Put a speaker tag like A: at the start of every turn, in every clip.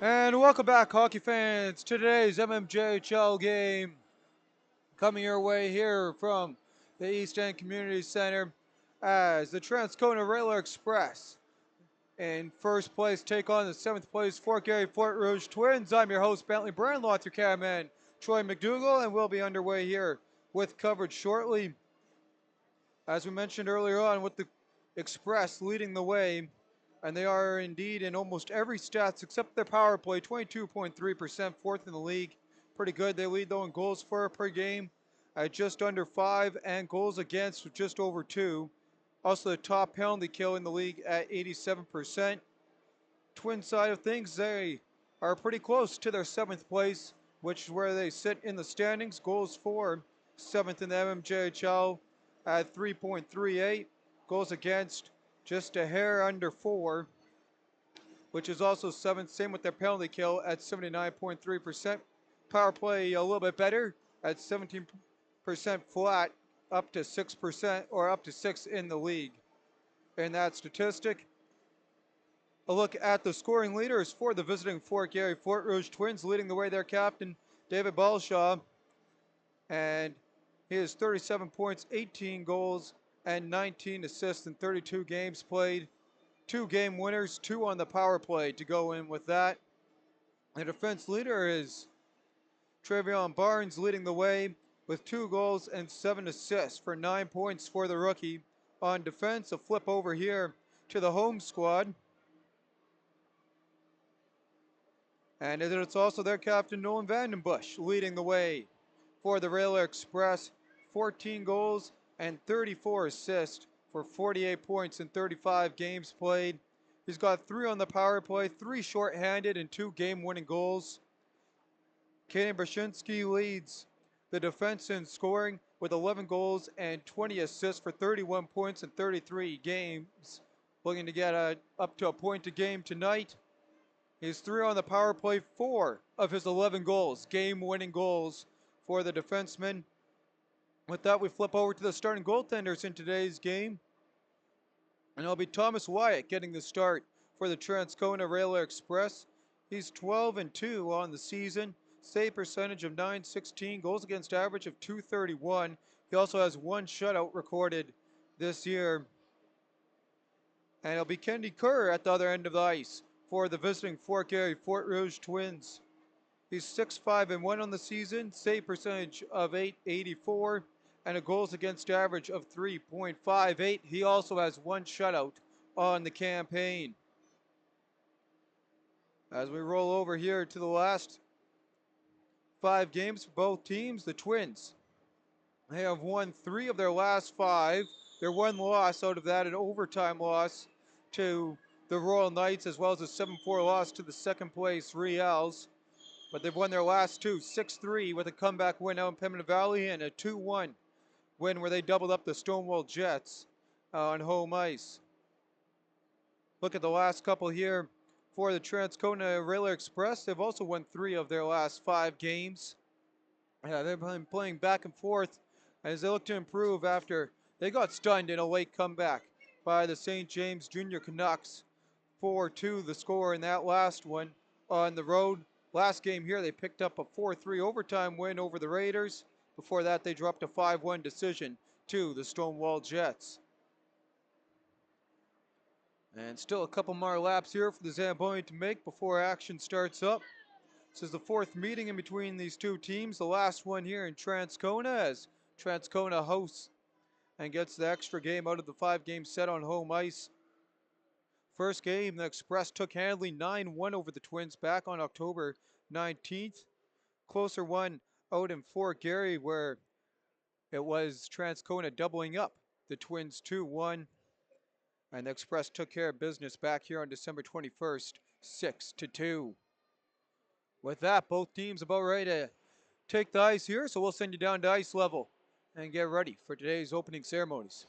A: And welcome back, hockey fans, to today's MMJHL game. Coming your way here from the East End Community Center as the Transcona Railer Express in first place take on the 7th place Fort Garry Fort Rouge Twins. I'm your host, Bentley Brandlaw, with your cameraman, Troy McDougall, and we'll be underway here with coverage shortly. As we mentioned earlier on, with the Express leading the way, and they are indeed in almost every stats except their power play, 22.3%, fourth in the league. Pretty good. They lead though in goals for per game at just under 5 and goals against with just over 2. Also the top penalty kill in the league at 87%. Twin side of things, they are pretty close to their 7th place, which is where they sit in the standings. Goals for 7th in the MMJHL at 3.38. Goals against just a hair under 4, which is also 7th. Same with their penalty kill at 79.3%. Power play a little bit better at 17% flat, up to 6% or up to 6 in the league. In that statistic, a look at the scoring leaders for the visiting Fort Garry Fort Rouge Twins, leading the way their captain, David Balshaw, and he has 37 points, 18 goals, and 19 assists in 32 games played. 2 game winners, 2 on the power play to go in with that. The defense leader is Travion Barnes, leading the way with 2 goals and 7 assists for 9 points for the rookie. On defense, a flip over here to the home squad. And it's also their captain, Nolan Vandenbush, leading the way for the Railer Express. 14 goals and 34 assists for 48 points in 35 games played. He's got 3 on the power play, 3 shorthanded, and 2 game-winning goals. Kaden Brashinsky leads the defense in scoring with 11 goals and 20 assists for 31 points in 33 games. Looking to get up to a point a game tonight. He's 3 on the power play, 4 of his 11 goals, game-winning goals for the defenseman. With that, we flip over to the starting goaltenders in today's game. And it'll be Thomas Wyatt getting the start for the Transcona Railer Express. He's 12-2 on the season, save percentage of .916, goals against average of .231. He also has 1 shutout recorded this year. And it'll be Kendy Kerr at the other end of the ice for the visiting Fort Garry Fort Rouge Twins. He's 6-5-1 on the season, save percentage of .884, and a goals against average of 3.58. He also has 1 shutout on the campaign. As we roll over here to the last 5 games for both teams, the Twins, they have won 3 of their last 5. Their 1 loss out of that, an overtime loss to the Royal Knights, as well as a 7-4 loss to the second place Reals. But they've won their last 2, 6-3 with a comeback win out in Pembina Valley and a 2-1 win where they doubled up the Stonewall Jets on home ice. Look at the last couple here for the Transcona Railer Express. They've also won 3 of their last 5 games. They've been playing back and forth as they look to improve after they got stunned in a late comeback by the St. James Junior Canucks. 4-2 the score in that last one on the road. Last game here, they picked up a 4-3 overtime win over the Raiders. Before that, they dropped a 5-1 decision to the Stonewall Jets. And still a couple more laps here for the Zamboni to make before action starts up. This is the 4th meeting in between these 2 teams. The last one here in Transcona as Transcona hosts and gets the extra game out of the 5-game set on home ice. First game, the Express took handily 9-1 over the Twins back on October 19th. Closer one out in Fort Garry where it was Transcona doubling up the Twins 2-1. And the Express took care of business back here on December 21st, 6-2. With that, both teams about ready to take the ice here, so we'll send you down to ice level and get ready for today's opening ceremonies.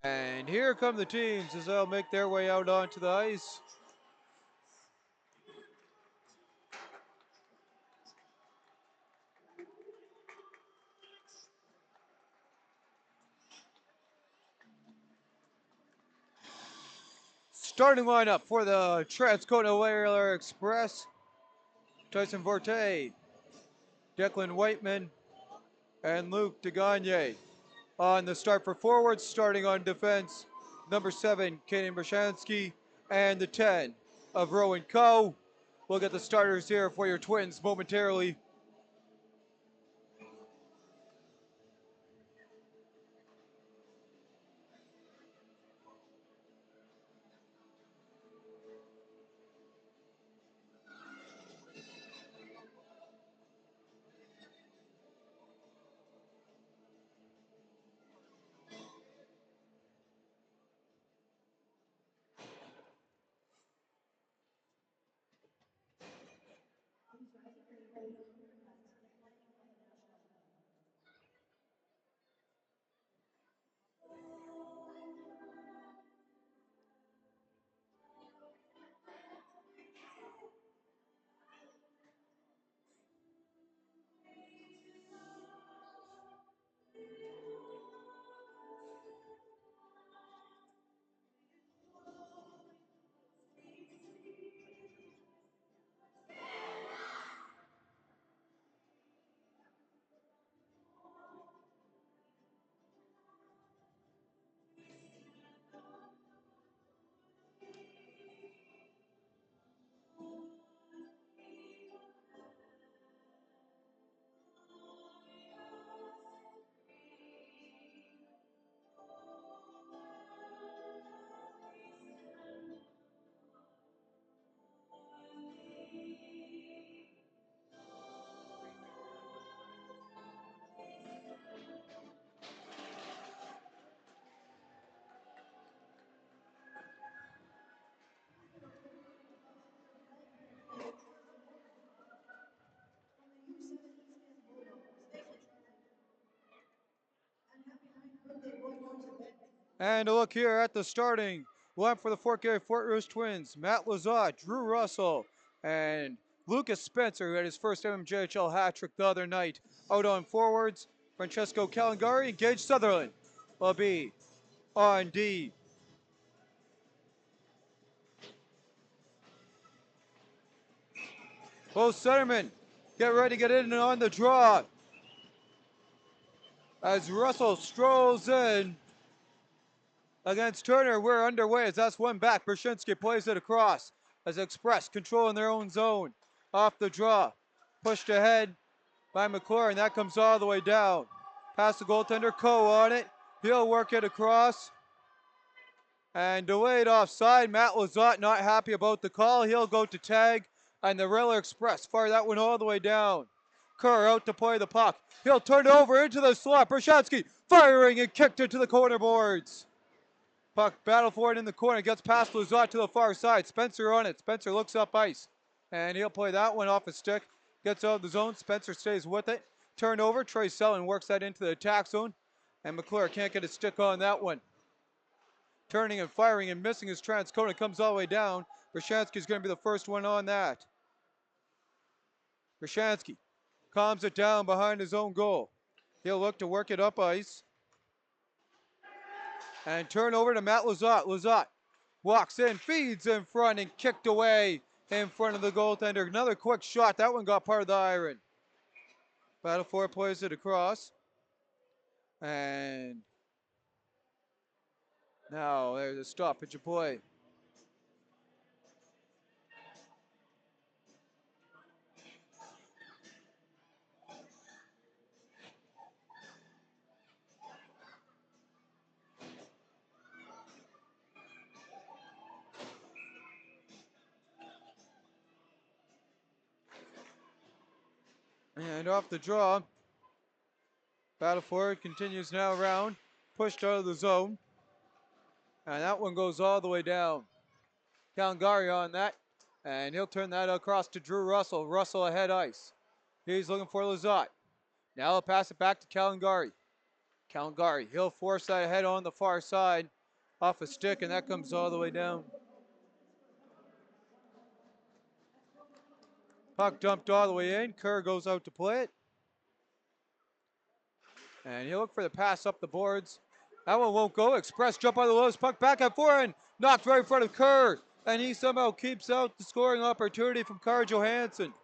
A: And here come the teams as they'll make their way out onto the ice. Starting lineup for the Transcona Whaler Express: Tyson Forte, Declan Whiteman, and Luke DeGagne. On the start for forwards, starting on defense, number 7, Kaden Brashansky, and the 10 of Rowan Coe. We'll get the starters here for your Twins momentarily. And a look here at the starting lineup for the Fort Garry Fort Rouge Twins: Matt Lazat, Drew Russell, and Lucas Spencer, who had his first MMJHL hat trick the other night. Out on forwards, Francesco Calingari and Gage Sutherland will be on D. Both centermen get ready to get in and on the draw as Russell strolls in against Turner. We're underway as that's one back. Brzezinski plays it across as Express controlling their own zone. Off the draw, pushed ahead by McClure, and that comes all the way down. Past the goaltender, Coe on it. He'll work it across. And delayed offside. Matt Lazat not happy about the call. He'll go to tag, and the Railway Express fire that one all the way down. Kerr out to play the puck. He'll turn it over into the slot. Brzezinski firing and kicked it to the corner boards. Puck battle for it in the corner. Gets past Lazat to the far side. Spencer on it. Spencer looks up ice, and he'll play that one off his stick. Gets out of the zone. Spencer stays with it. Turnover. Trey Sellon works that into the attack zone, and McClure can't get a stick on that one. Turning and firing and missing his Transcona, comes all the way down. Brzezinski's going to be the first one on that. Brzezinski calms it down behind his own goal. He'll look to work it up ice. And turn over to Matt Lazat. Lazat walks in, feeds in front, and kicked away in front of the goaltender. Another quick shot. That one got part of the iron. Battle for it, plays it across. And now there's a stoppage of play. And off the draw. Battle for it continues now around. Pushed out of the zone. And that one goes all the way down. Calingari on that. And he'll turn that across to Drew Russell. Russell ahead ice. He's looking for Lazat. Now he'll pass it back to Calingari. Garry, he'll force that ahead on the far side off a stick, and that comes all the way down. Puck dumped all the way in. Kerr goes out to play it. And he'll look for the pass up the boards. That one won't go. Express jump on the lows. Puck back at forehand. Knocked right in front of Kerr. And he somehow keeps out the scoring opportunity from Carl Johansson.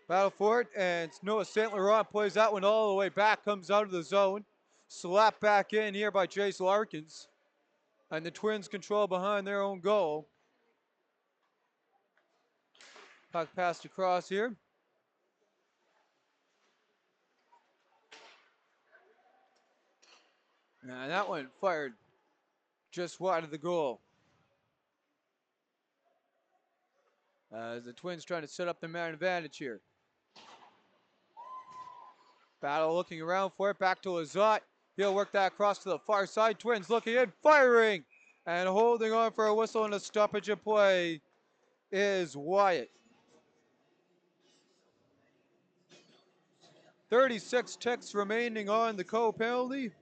A: Battle for it. And Noah St. Laurent plays that one all the way back. Comes out of the zone. Slapped back in here by Jace Larkins. And the Twins control behind their own goal. Puck passed across here. And that one fired just wide of the goal. As the Twins trying to set up the man advantage here. Battle looking around for it. Back to Lizotte. He'll work that across to the far side. Twins looking in, firing. And holding on for a whistle and a stoppage of play is Wyatt. 36 ticks remaining on the co-penalty.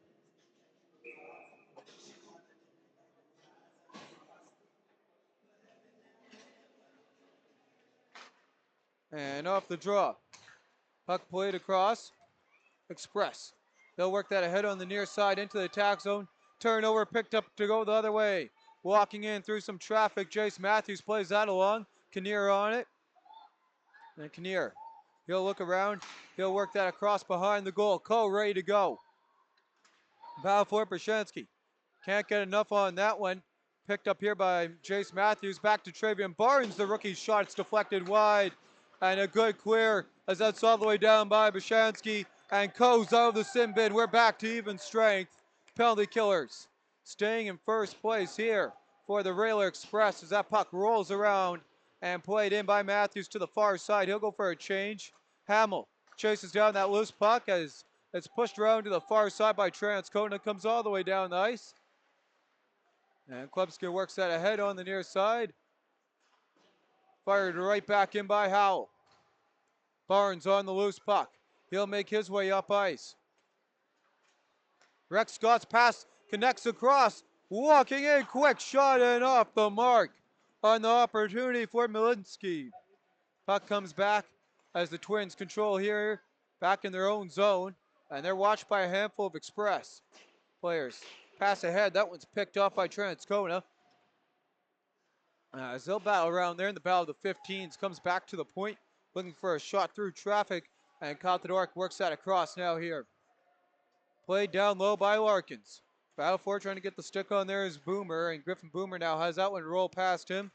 A: And off the draw. Puck played across. Express. They'll work that ahead on the near side into the attack zone. Turnover picked up to go the other way. Walking in through some traffic. Jace Matthews plays that along. Kinnear on it. And Kinnear. He'll look around. He'll work that across behind the goal. Coe ready to go. Battle for Brzezinski. Can't get enough on that one. Picked up here by Jace Matthews. Back to Travian Barnes. The rookie shot's deflected wide. And a good clear as that's all the way down by Brzezinski. And Coe's out of the sin bin. We're back to even strength. Penalty killers staying in first place here for the Railer Express as that puck rolls around and played in by Matthews to the far side. He'll go for a change. Hamill chases down that loose puck as it's pushed around to the far side by Transcona. Comes all the way down the ice. And Klubski works that ahead on the near side. Fired right back in by Howell. Barnes on the loose puck. He'll make his way up ice. Rex Scott's pass connects across. Walking in, quick shot and off the mark on the opportunity for Malinsky. Puck comes back as the Twins control here, back in their own zone. And they're watched by a handful of Express players. Pass ahead, that one's picked off by Transcona. As they'll battle around there in the battle of the 15s, comes back to the point, looking for a shot through traffic, and Contador works that across now here. Played down low by Larkins. Battle for trying to get the stick on there is Boomer, and Griffin Boomer now has that one roll past him.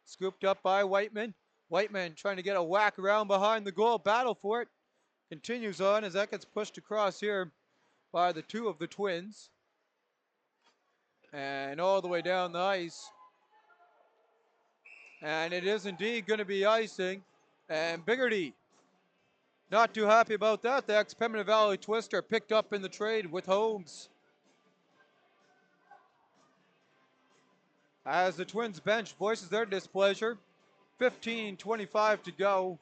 A: Scooped up by Whiteman. Whiteman trying to get a whack around behind the goal. Battle for it continues on as that gets pushed across here by the two of the Twins. And all the way down the ice. And it is indeed going to be icing. And Biggerty, not too happy about that. The ex-Pembina Valley Twister picked up in the trade with Holmes. As the Twins bench voices their displeasure. 15:25 to go.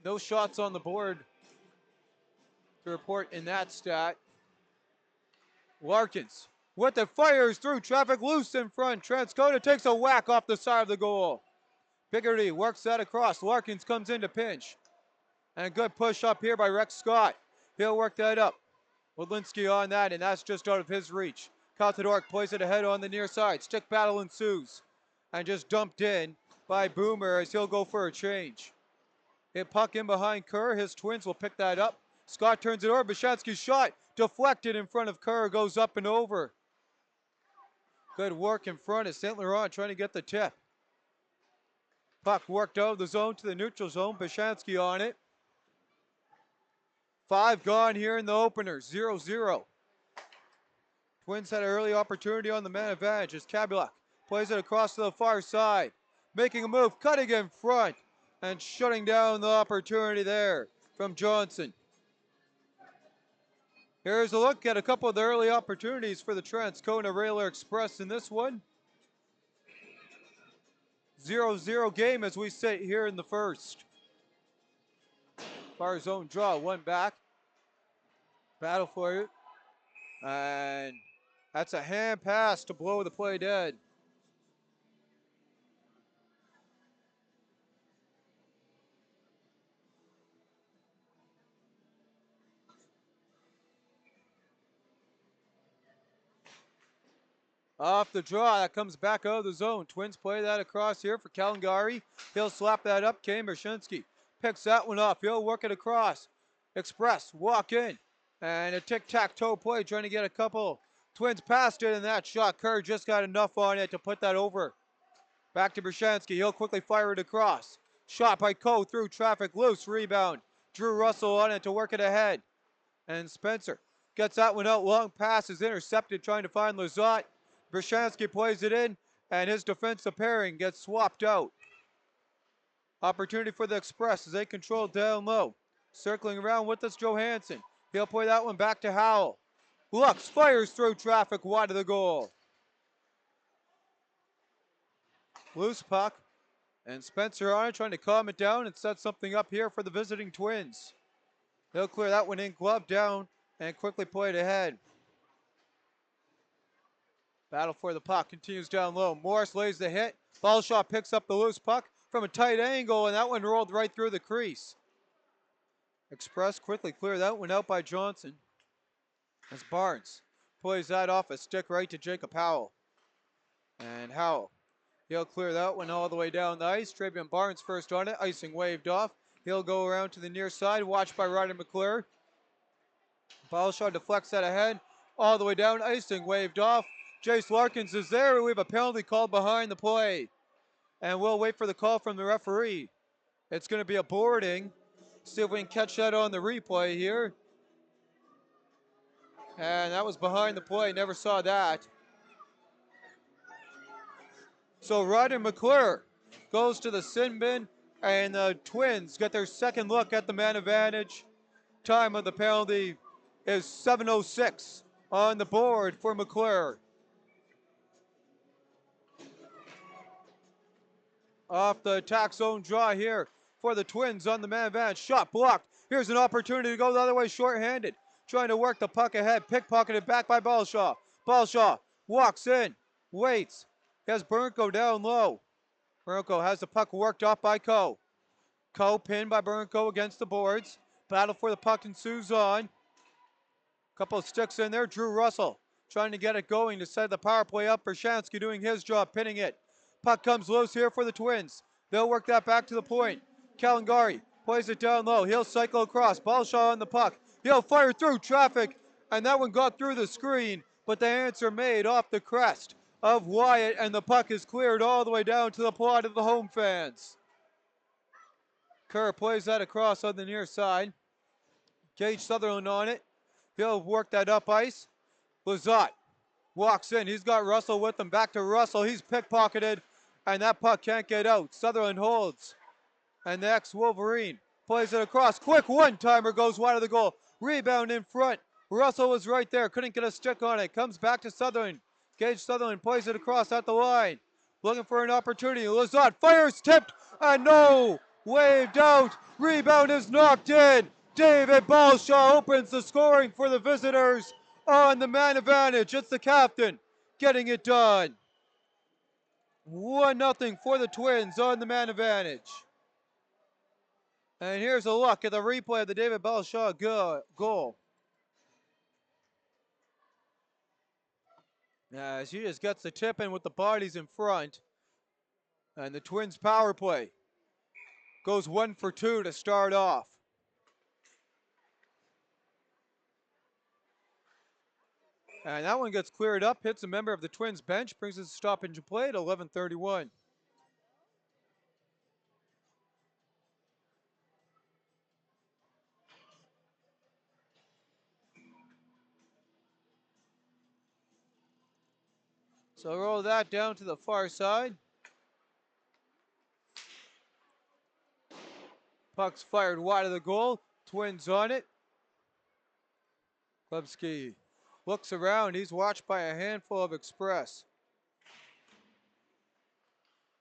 A: No shots on the board to report in that stat. Larkins with the fires through traffic, loose in front. Transcona takes a whack off the side of the goal. Biggerty works that across. Larkins comes in to pinch. And a good push up here by Rex Scott. He'll work that up. Wodlinski on that, and that's just out of his reach. Contador plays it ahead on the near side. Stick battle ensues. And just dumped in by Boomer as he'll go for a change. Hit puck in behind Kerr. His Twins will pick that up. Scott turns it over. Brzezinski's shot deflected in front of Kerr. Goes up and over. Good work in front of St. Laurent trying to get the tip. Puck worked out of the zone to the neutral zone. Brzezinski on it. 5 gone here in the opener. 0-0. Twins had an early opportunity on the man advantage as Kabulak plays it across to the far side. Making a move, cutting in front, and shutting down the opportunity there from Johnson. Here's a look at a couple of the early opportunities for the Transcona Railer Express in this one. 0-0 game as we sit here in the first. Far zone draw, one back. Battle for it. And that's a hand pass to blow the play dead. Off the draw, that comes back out of the zone. Twins play that across here for Garry. He'll slap that up. Kane Brzezinski picks that one off. He'll work it across. Express, walk in. And a tic-tac-toe play trying to get a couple. Twins passed it in that shot. Kerr just got enough on it to put that over. Back to Brzezinski. He'll quickly fire it across. Shot by Coe through traffic. Loose rebound. Drew Russell on it to work it ahead. And Spencer gets that one out. Long pass is intercepted trying to find Lizotte. Brzezinski plays it in, and his defensive pairing gets swapped out. Opportunity for the Express as they control down low. Circling around with us, Johansson. He'll play that one back to Howell. Lux fires through traffic wide of the goal. Loose puck. And Spencer on it, trying to calm it down and set something up here for the visiting Twins. He'll clear that one in, glove down, and quickly play it ahead. Battle for the puck continues down low. Morris lays the hit. Ballshaw picks up the loose puck from a tight angle, and that one rolled right through the crease. Express quickly clear that one out by Johnson. As Barnes plays that off a stick right to Jacob Howell. And Howell, he'll clear that one all the way down the ice. Travion Barnes first on it. Icing waved off. He'll go around to the near side, watched by Ryder McClure. Ballshaw deflects that ahead. All the way down, icing waved off. Jace Larkins is there. We have a penalty called behind the play. And we'll wait for the call from the referee. It's going to be a boarding. See if we can catch that on the replay here. And that was behind the play. Never saw that. So Ryder McClure goes to the sin bin. And the Twins get their second look at the man advantage. Time of the penalty is 7:06 on the board for McClure. Off the attack zone draw here for the Twins on the man advantage. Shot blocked. Here's an opportunity to go the other way short-handed. Trying to work the puck ahead. Pickpocketed back by Ballshaw. Ballshaw walks in. Waits. He has Burnko down low. Burnko has the puck worked off by Coe. Coe pinned by Burnko against the boards. Battle for the puck ensues on. Couple of sticks in there. Drew Russell trying to get it going to set the power play up. Brzezinski doing his job, pinning it. Puck comes loose here for the Twins. They'll work that back to the point. Garry plays it down low. He'll cycle across. Ballshaw on the puck. He'll fire through traffic, and that one got through the screen, but the answer made off the crest of Wyatt, and the puck is cleared all the way down to the plot of the home fans. Kerr plays that across on the near side. Gage Sutherland on it. He'll work that up ice. Lizotte walks in. He's got Russell with him. Back to Russell. He's pickpocketed, and that puck can't get out. Sutherland holds. And the ex-Wolverine plays it across. Quick one-timer goes wide of the goal. Rebound in front. Russell was right there. Couldn't get a stick on it. Comes back to Sutherland. Gage Sutherland plays it across at the line. Looking for an opportunity. Lizotte fires, tipped, and no! Waved out. Rebound is knocked in. David Ballshaw opens the scoring for the visitors on the man advantage. It's the captain getting it done. 1-0 for the Twins on the man advantage. And here's a look at the replay of the David Ballshaw goal. As he just gets the tip in with the bodies in front. And the Twins power play goes 1 for 2 to start off. And that one gets cleared up, hits a member of the Twins bench, brings us a stop into play at 11:31. So roll that down to the far side. Puck's fired wide of the goal. Twins on it. Klubski looks around. He's watched by a handful of Express.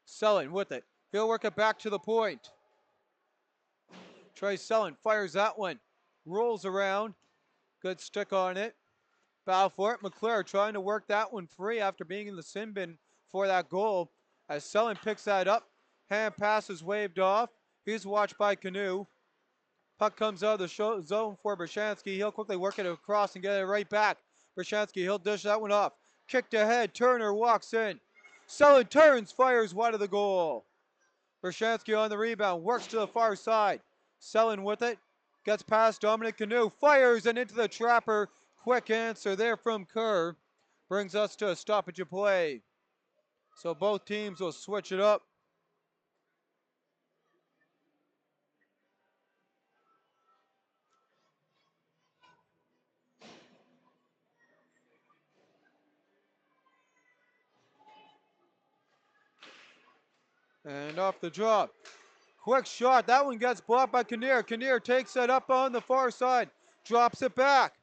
A: Selling with it. He'll work it back to the point. Trey Selling fires that one. Rolls around. Good stick on it. Battle for it. McClure trying to work that one free after being in the sin bin for that goal. As Selin picks that up. Hand pass is waved off. He's watched by Canoe. Puck comes out of the zone for Brashansky. He'll quickly work it across and get it right back. Brashansky, he'll dish that one off. Kicked ahead. Turner walks in. Selin turns, fires wide of the goal. Brashansky on the rebound. Works to the far side. Selin with it. Gets past Dominic Canoe. Fires and into the trapper. Quick answer there from Kerr. Brings us to a stoppage of play. So both teams will switch it up. And off the drop. Quick shot. That one gets blocked by Kinnear. Kinnear takes it up on the far side. Drops it back.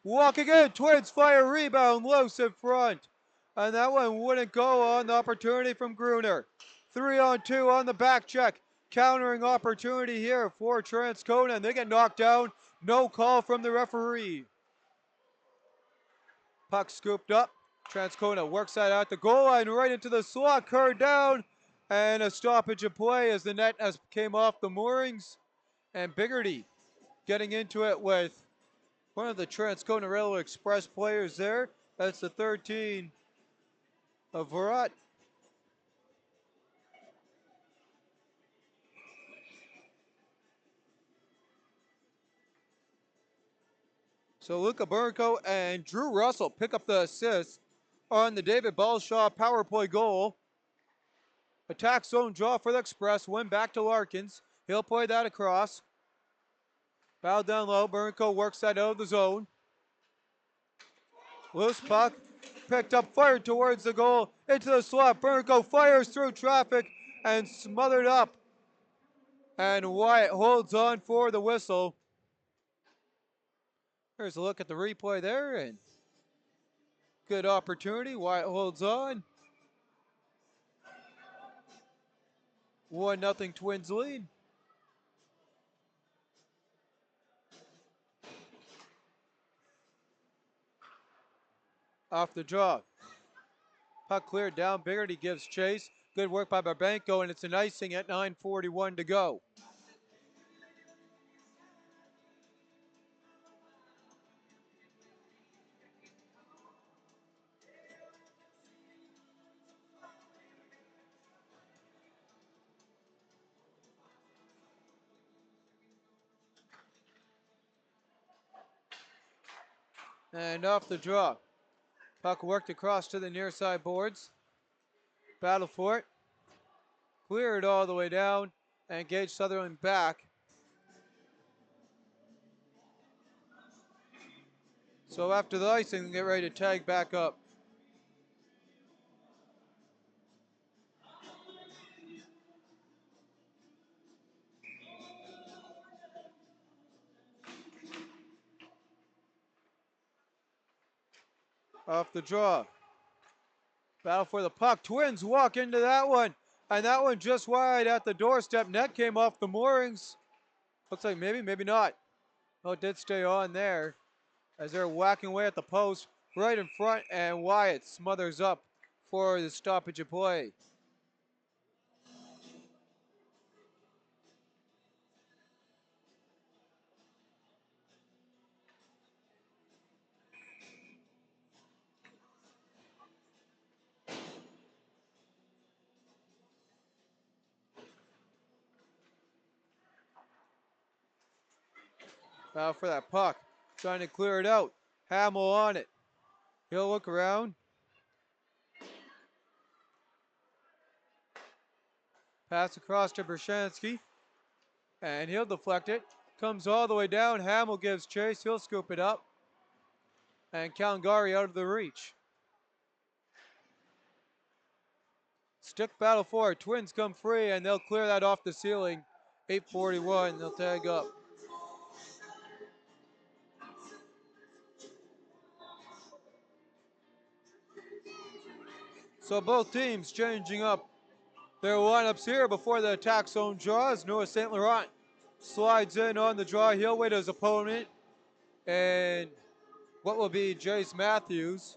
A: Walking in. Twins fire rebound. Loose in front. And that one wouldn't go on the opportunity from Gruner. 3-on-2 on the back check. Countering opportunity here for Transcona. And they get knocked down. No call from the referee. Puck scooped up. Transcona works that out the goal line right into the slot. Kerr down. And a stoppage of play as the net has came off the moorings. And Biggerty getting into it with one of the Transcona Railway Express players there. That's the 13 of Virat. So Luca Burnko and Drew Russell pick up the assist on the David Ballshaw power play goal. Attack zone draw for the Express. Win back to Larkins. He'll play that across. Foul down low. Burnko works that out of the zone. Loose puck. Picked up, fired towards the goal. Into the slot. Burnko fires through traffic and smothered up. And Wyatt holds on for the whistle. Here's a look at the replay there. And good opportunity. Wyatt holds on. 1-0 Twins lead. Off the draw. Puck cleared down. Biggerty gives chase. Good work by Barbanko, and it's an icing at 9:41 to go. And off the draw. Puck worked across to the near side boards. Battle for it. Cleared all the way down. And Gage Sutherland back. So after the icing, get ready to tag back up. Off the draw. Battle for the puck. Twins walk into that one. And that one just wide at the doorstep. Net came off the moorings. Looks like maybe, maybe not. Oh, it did stay on there as they're whacking away at the post right in front. And Wyatt smothers up for the stoppage of play. Battle for that puck. Trying to clear it out. Hamill on it. He'll look around. Pass across to Brashansky. And he'll deflect it. Comes all the way down. Hamill gives chase. He'll scoop it up. And Garry out of the reach. Stick battle for it. Twins come free and they'll clear that off the ceiling. 8:41. They'll tag up. So both teams changing up their lineups here before the attack zone draws. Noah St. Laurent slides in on the draw. He'll wait his opponent. And what will be Jace Matthews.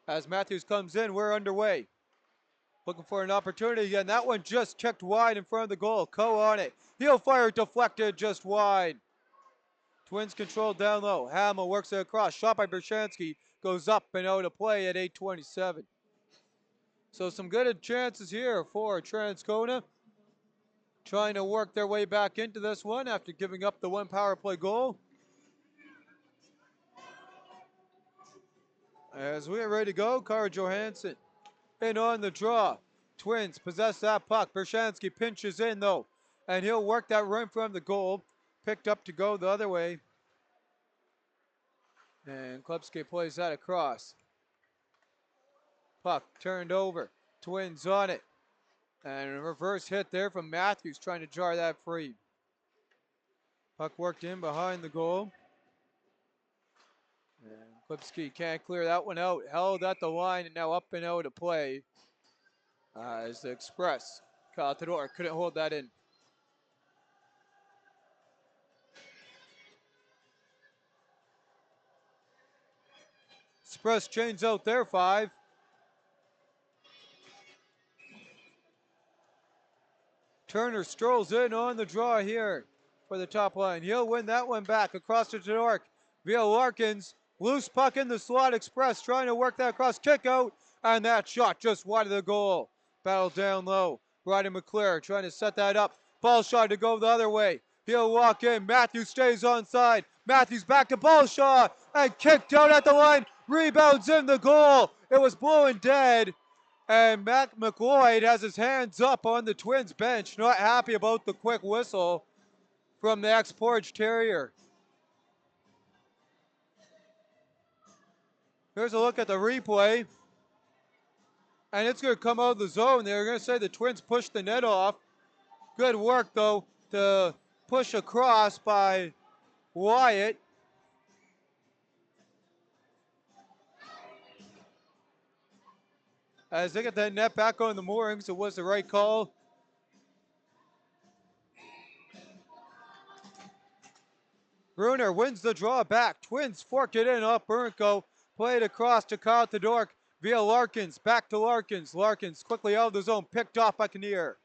A: As Matthews comes in, we're underway. Looking for an opportunity again. That one just checked wide in front of the goal. Coe on it. He'll fire, deflected just wide. Twins control down low. Hamill works it across. Shot by Bershansky. Goes up and out of play at 8:27. So some good chances here for Transcona. Trying to work their way back into this one after giving up the one power play goal. As we are ready to go, Kara Johansson in on the draw. Twins possess that puck. Bershansky pinches in though, and he'll work that run from the goal. Picked up to go the other way. And Klebski plays that across. Puck turned over. Twins on it. And a reverse hit there from Matthews trying to jar that free. Puck worked in behind the goal. And Klebski can't clear that one out. Held at the line and now up and out of play. As the Express, Caltador couldn't hold that in. Express chains out there, 5. Turner strolls in on the draw here for the top line. He'll win that one back across to York via Larkins. Loose puck in the slot. Express trying to work that across. Kick out. And that shot just wide of the goal. Battle down low. Ryder McClure trying to set that up. Ball shot to go the other way. He'll walk in. Matthews stays onside. Matthews back to ball shot. And kicked out at the line. Rebounds in the goal. It was blowing dead. And Mac McLeod has his hands up on the Twins bench, not happy about the quick whistle from the ex-Portage Terrier. Here's a look at the replay. And it's going to come out of the zone. They're going to say the Twins pushed the net off. Good work, though, to push across by Wyatt. As they get that net back on the moorings, it was the right call. Bruner wins the draw back. Twins forked it in off Burnko. Played across to Kyle Todork via Larkins. Back to Larkins. Larkins quickly out of the zone. Picked off by Kinnear.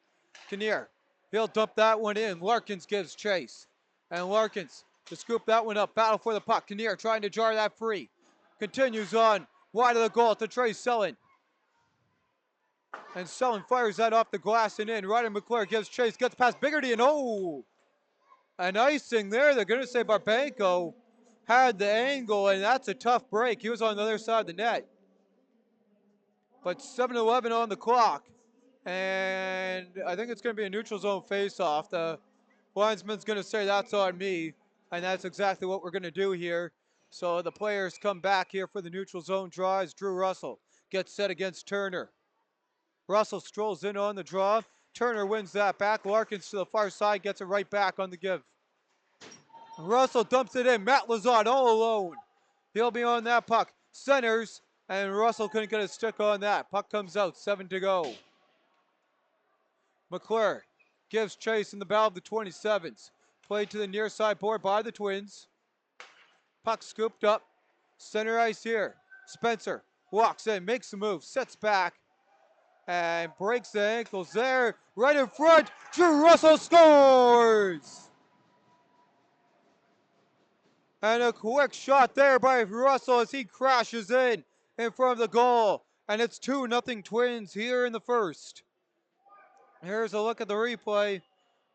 A: Kinnear. He'll dump that one in. Larkins gives chase. And Larkins to scoop that one up. Battle for the puck. Kinnear trying to jar that free. Continues on. Wide of the goal to Trey Sellon. And Sellon fires that off the glass and in. Ryder McClure gives chase. Gets past Biggerty and oh! An icing there. They're going to say Barbanco had the angle, and that's a tough break. He was on the other side of the net. But 7:11 on the clock. And I think it's going to be a neutral zone face-off. The linesman's going to say that's on me. And that's exactly what we're going to do here. So the players come back here for the neutral zone draw as Drew Russell gets set against Turner. Russell strolls in on the draw. Turner wins that back. Larkins to the far side, gets it right back on the give. Russell dumps it in. Matt Lazard all alone. He'll be on that puck. Centers, and Russell couldn't get a stick on that. Puck comes out, 7 to go. McClure gives chase in the bow of the 27s. Played to the near side board by the Twins. Puck scooped up. Center ice here. Spencer walks in, makes the move, sets back, and breaks the ankles there. Right in front, Drew Russell scores! And a quick shot there by Russell as he crashes in front of the goal. And it's 2-0 Twins here in the first. Here's a look at the replay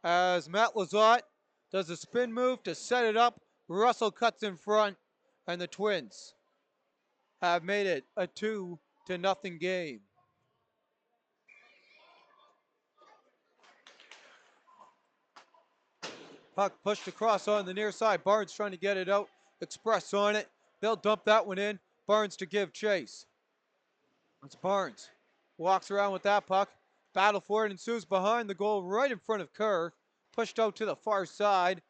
A: as Matt Lazat does a spin move to set it up. Russell cuts in front, and the Twins have made it a 2-0 game. Puck pushed across on the near side. Barnes trying to get it out. Express on it. They'll dump that one in. Barnes to give chase. It's Barnes. Walks around with that puck. Battle for it ensues behind the goal right in front of Kerr. Pushed out to the far side.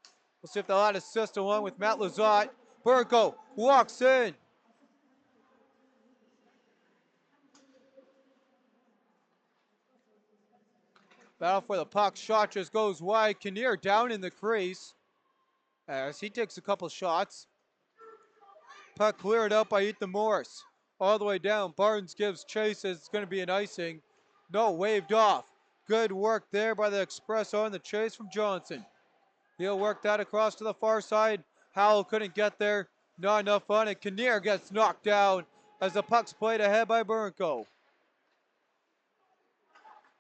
A: We'll see if they'll add assist along with Matt Lazat. Burko walks in. Battle for the puck. Shot just goes wide. Kinnear down in the crease as he takes a couple shots. Puck cleared out by Ethan Morris. All the way down. Barnes gives chase. It's going to be an icing. No, waved off. Good work there by the Express on the chase from Johnson. He'll work that across to the far side. Howell couldn't get there. Not enough on it. Kinnear gets knocked down as the puck's played ahead by Burnko.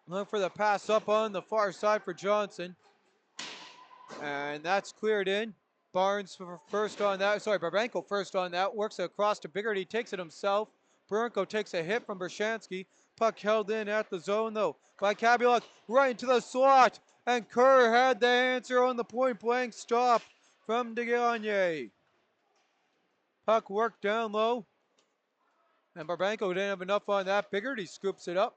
A: Look for the pass up on the far side for Johnson. And that's cleared in. Barnes first on that. Sorry, Barbenko first on that. Works it across to Biggert. He takes it himself. Burnko takes a hit from Bershansky. Puck held in at the zone though by Kabulak. Right into the slot. And Kerr had the answer on the point blank stop from DeGagne. Puck worked down low. And Barbenko didn't have enough on that. Biggert, he scoops it up.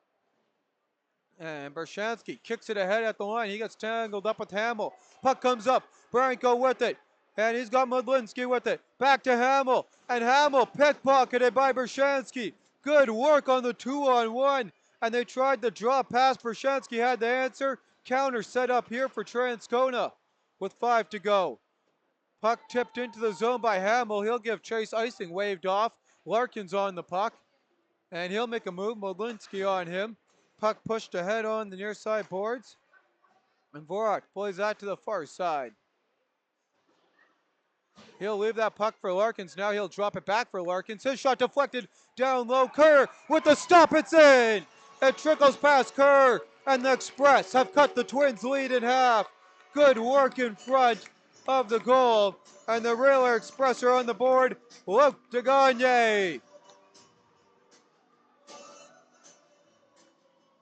A: And Bershansky kicks it ahead at the line. He gets tangled up with Hamill. Puck comes up. Barbenko with it. And he's got Modlinski with it. Back to Hamill. And Hamill pickpocketed by Bershansky. Good work on the 2-on-1. And they tried the draw pass. Bershansky had the answer. Counter set up here for Transcona with 5 to go. Puck tipped into the zone by Hamill. He'll give chase. Icing waved off. Larkin's on the puck. And he'll make a move. Modlinski on him. Puck pushed ahead on the near side boards. And Vorak plays that to the far side. He'll leave that puck for Larkins. Now he'll drop it back for Larkins. His shot deflected down low. Kerr with the stop. It's in. It trickles past Kerr. And the Express have cut the Twins' lead in half. Good work in front of the goal. And the Railer Express are on the board. Luke DeGagne.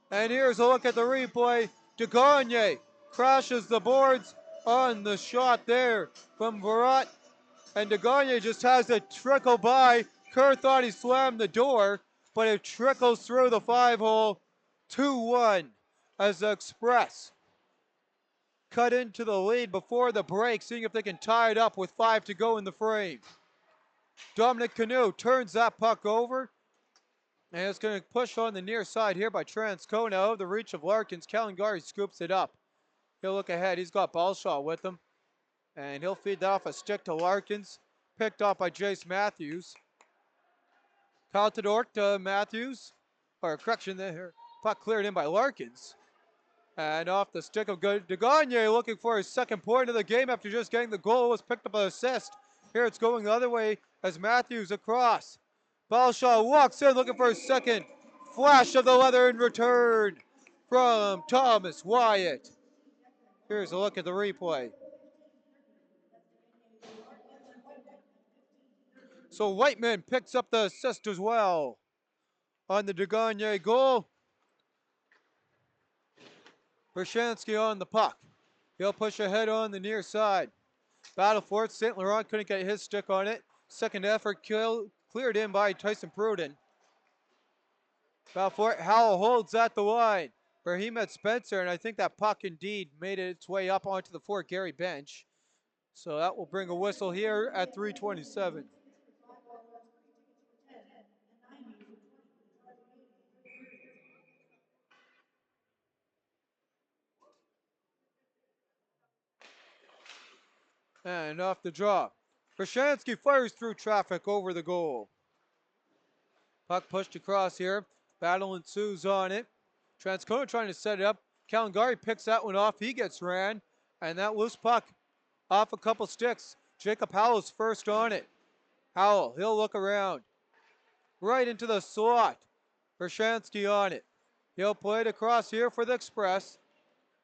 A: And here's a look at the replay. DeGagne crashes the boards on the shot there from Virat. And DeGagne just has it trickle by. Kerr thought he slammed the door, but it trickles through the 5-hole. 2-1 as the Express cut into the lead before the break, seeing if they can tie it up with 5 to go in the frame. Dominic Canoe turns that puck over. And it's going to push on the near side here by Transcona. Out of the reach of Larkins. Garry scoops it up. He'll look ahead. He's got Balshaw with him. And he'll feed that off a stick to Larkins. Picked off by Jace Matthews. Kyle Tedork to Matthews. Or correction there. Puck cleared in by Larkins. And off the stick of DeGagne looking for his second point of the game after just getting the goal. Was picked up an assist. Here it's going the other way as Matthews across. Balshaw walks in looking for his second. Flash of the leather in return from Thomas Wyatt. Here's a look at the replay. So Whiteman picks up the assist as well on the DeGagne goal. Bershansky on the puck. He'll push ahead on the near side. Battle for it. St. Laurent couldn't get his stick on it. Second effort cleared in by Tyson Pruden. Battle for it. Howell holds at the line for Hemet Spencer, and I think that puck indeed made its way up onto the Fort Garry bench. So that will bring a whistle here at 3:27. And off the draw. Bershansky fires through traffic over the goal. Puck pushed across here. Battle ensues on it. Transcona trying to set it up. Garry picks that one off. He gets ran. And that loose puck off a couple sticks. Jacob Howell's first on it. Howell, he'll look around. Right into the slot. Bershansky on it. He'll play it across here for the Express.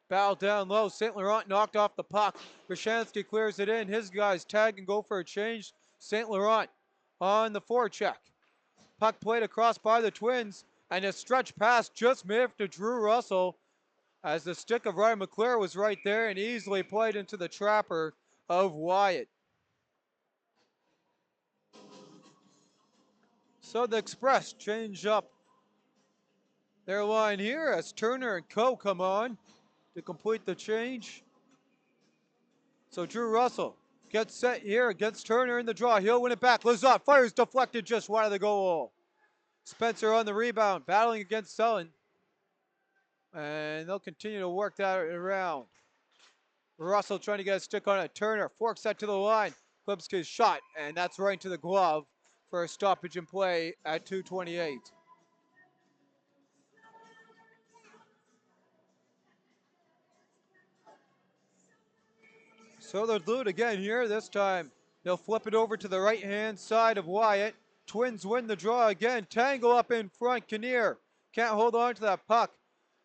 A: Battle down low. St. Laurent knocked off the puck. Bershansky clears it in. His guys tag and go for a change. St. Laurent on the forecheck. Puck played across by the Twins. And a stretch pass just miffed to Drew Russell as the stick of Ryan McClure was right there and easily played into the trapper of Wyatt. So the Express change up their line here as Turner and Co come on to complete the change. So Drew Russell gets set here against Turner in the draw. He'll win it back. Lizotte fires deflected just wide of the goal. Spencer on the rebound, battling against Sullen. And they'll continue to work that around. Russell trying to get a stick on it. Turner forks that to the line. Klipsky's shot, and that's right into the glove for a stoppage in play at 2:28. So they'll do it again here. This time they'll flip it over to the right-hand side of Wyatt. Twins win the draw again. Tangle up in front. Kinnear can't hold on to that puck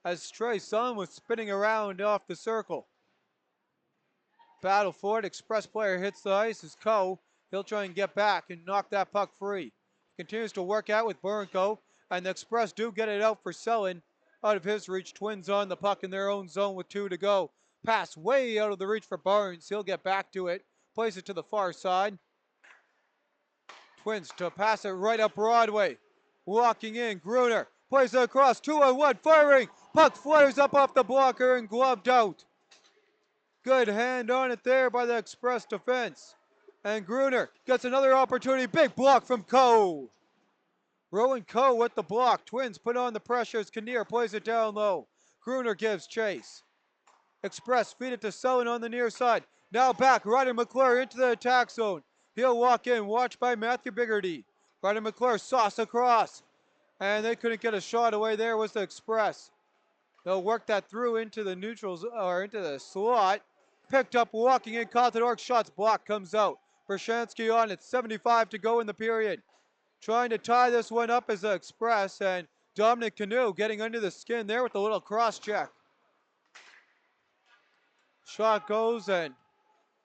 A: as Trey Sun was spinning around off the circle. Battle for it. Express player hits the ice. Is Coe. He'll try and get back and knock that puck free. Continues to work out with Burnco, and the Express do get it out for Selin. Out of his reach. Twins on the puck in their own zone with 2 to go. Pass way out of the reach for Barnes. He'll get back to it. Plays it to the far side. Twins to pass it right up Broadway. Walking in. Gruner plays it across. 2-on-1. Firing. Puck flares up off the blocker and gloved out. Good hand on it there by the Express defense. And Gruner gets another opportunity. Big block from Coe. Rowan Coe with the block. Twins put on the pressure as Kinnear plays it down low. Gruner gives chase. Express feed it to Selin on the near side. Now back, Ryder McClure into the attack zone. He'll walk in, watched by Matthew Biggerty. Ryder McClure sauce across. And they couldn't get a shot away. There was the Express. They'll work that through into the neutrals, or into the slot. Picked up, walking in, Contador shots block, comes out. Bershansky on it, 75 to go in the period. Trying to tie this one up as the Express, and Dominic Canoe getting under the skin there with a little cross check. Shot goes, and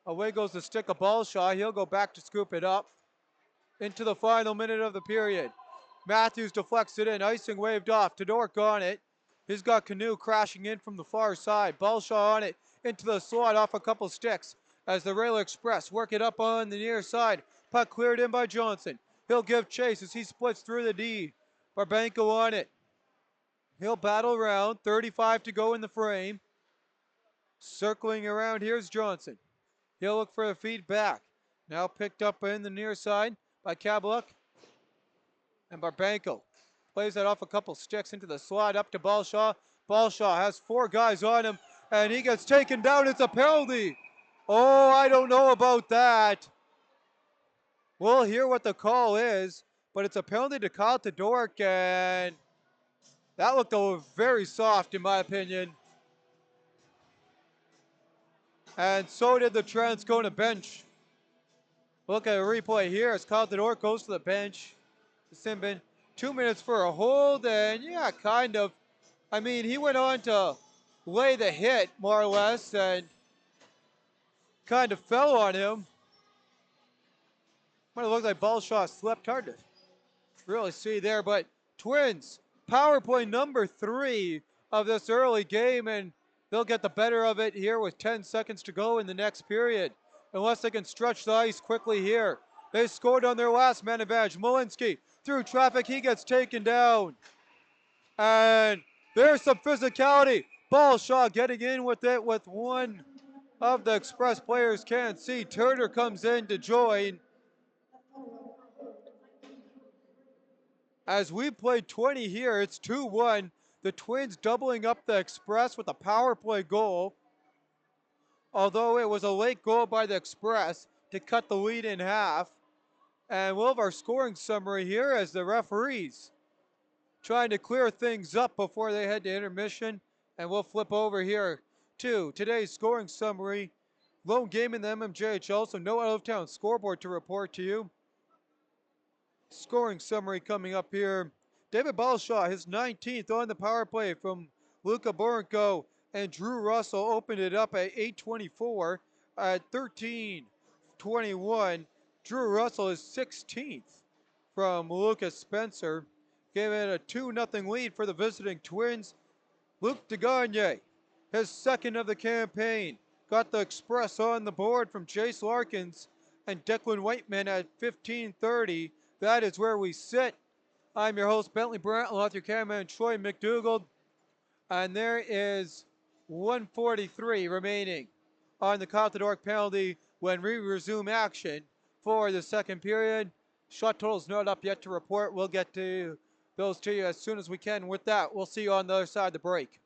A: away goes the stick of Balshaw. He'll go back to scoop it up into the final minute of the period. Matthews deflects it in, icing waved off. Todork on it. He's got Canoe crashing in from the far side. Balshaw on it into the slot off a couple sticks as the Rail Express work it up on the near side. Puck cleared in by Johnson. He'll give chase as he splits through the D. Barbanko on it. He'll battle around. 35 to go in the frame. Circling around, here's Johnson. He'll look for a feed back. Now picked up in the near side by Kabaluk. And Barbanko plays that off a couple sticks into the slot up to Balshaw. Balshaw has 4 guys on him, and he gets taken down. It's a penalty. Oh, I don't know about that. We'll hear what the call is, but it's a penalty to Kyle Todork, and that looked very soft in my opinion. And so did the Transcona bench. Look at a replay here as Kyle Todork goes to the bench. Simbin, 2 minutes for a hold, and yeah, kind of. I mean, he went on to lay the hit, more or less, and kind of fell on him. Might have looked like Balshaw slept, hard to really see there, but Twins, power play number 3 of this early game, and they'll get the better of it here with 10 seconds to go in the next period, unless they can stretch the ice quickly here. They scored on their last man advantage. Malinsky through traffic, he gets taken down. And there's some physicality. Balshaw getting in with it with one of the Express players can't see. Turner comes in to join. As we played 20 here, it's 2-1. The Twins doubling up the Express with a power play goal. Although it was a late goal by the Express to cut the lead in half. And we'll have our scoring summary here as the referees trying to clear things up before they head to intermission. And we'll flip over here to today's scoring summary. Lone game in the MMJHL, so no out-of-town scoreboard to report to you. Scoring summary coming up here. David Balshaw, his 19th on the power play from Luka Borenko, and Drew Russell opened it up at 8:24. At 13:21, Drew Russell is 16th from Lucas Spencer. Gave it a 2-0 lead for the visiting Twins. Luke DeGagne, his 2nd of the campaign, got the Express on the board from Chase Larkins and Declan Whiteman at 15:30. That is where we sit. I'm your host, Bentley Brandt, along with your cameraman, Troy McDougald. And there is 1:43 remaining on the Kyle Todork penalty when we resume action for the second period. Shot total's not up yet to report. We'll get to those to you as soon as we can. With that, we'll see you on the other side of the break.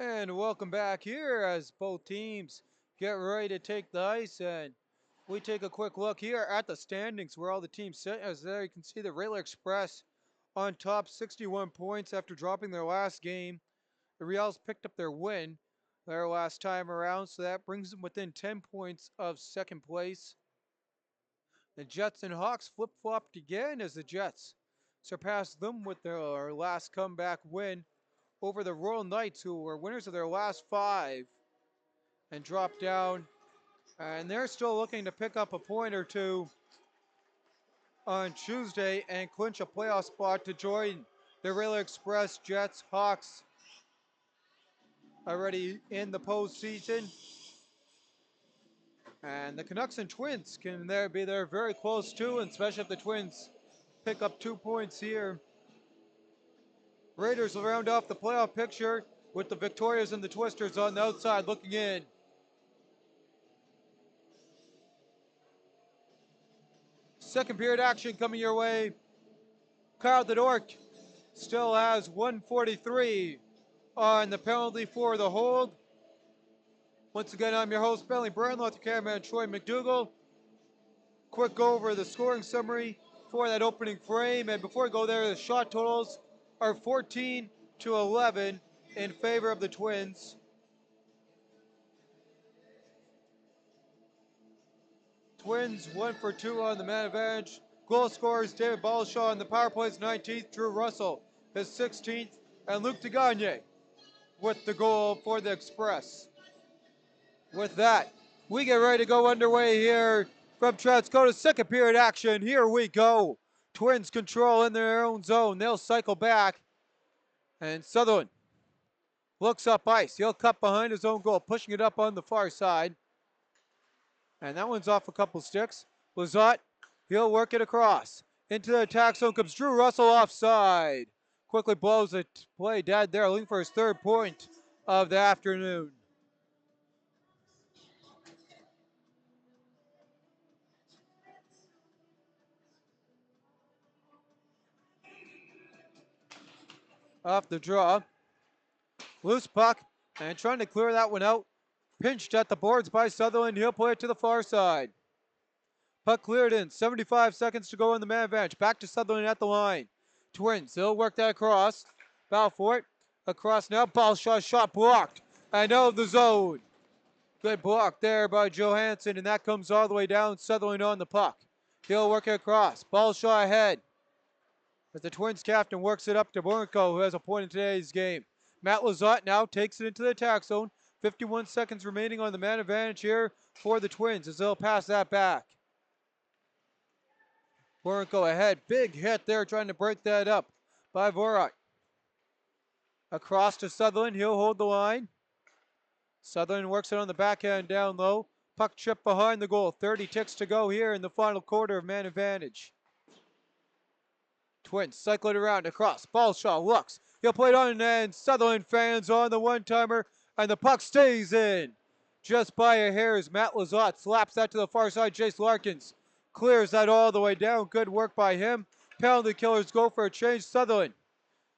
A: And welcome back here as both teams get ready to take the ice, and we take a quick look here at the standings where all the teams sit. As there you can see the Rail Express on top, 61 points after dropping their last game. The Reals picked up their win their last time around, so that brings them within 10 points of second place. The Jets and Hawks flip-flopped again as the Jets surpassed them with their last comeback win over the Royal Knights, who were winners of their last 5 and dropped down. And they're still looking to pick up a point or two on Tuesday and clinch a playoff spot to join the Rail Express Jets Hawks already in the postseason. And the Canucks and Twins can be there very close too, and especially if the Twins pick up 2 points here. Raiders will round off the playoff picture with the Victorias and the Twisters on the outside looking in. Second period action coming your way. Kyle the Dork still has 143 on the penalty for the hold. Once again, I'm your host, Bentley Brownlow, with your cameraman, Troy McDougall. Quick go over the scoring summary for that opening frame. And before we go there, the shot totals are 14 to 11 in favor of the Twins. Twins 1 for 2 on the man advantage. Goal scorers David Balshaw on the power plays 19th, Drew Russell his 16th, and Luke DeGagne with the goal for the Express. With that, we get ready to go underway here from Transcona. Second period action. Here we go. Twins control in their own zone. They'll cycle back. And Sutherland looks up ice. He'll cut behind his own goal, pushing it up on the far side. And that one's off a couple sticks. Lizotte, he'll work it across. Into the attack zone comes Drew Russell offside. Quickly blows the play dead there, looking for his third point of the afternoon. Off the draw. Loose puck, and trying to clear that one out. Pinched at the boards by Sutherland. He'll play it to the far side. Puck cleared in. 75 seconds to go in the man advantage. Back to Sutherland at the line. Twins, they'll work that across. Battle for it. Across now. Ball shot blocked. And out of the zone. Good block there by Johansson, and that comes all the way down. Sutherland on the puck. He'll work it across. Ball shot ahead. As the Twins captain works it up to Borenko, who has a point in today's game. Matt Lizotte now takes it into the attack zone. 51 seconds remaining on the man advantage here for the Twins as they'll pass that back. Borenko ahead. Big hit there trying to break that up by Vorak. Across to Sutherland. He'll hold the line. Sutherland works it on the backhand down low. Puck chip behind the goal. 30 ticks to go here in the final quarter of man advantage. Twins cycle it around across. Balshaw looks. He'll play it on, and Sutherland fans on the one-timer, and the puck stays in. Just by a hair as Matt Lizotte slaps that to the far side. Jace Larkins clears that all the way down. Good work by him. Penalty killers go for a change. Sutherland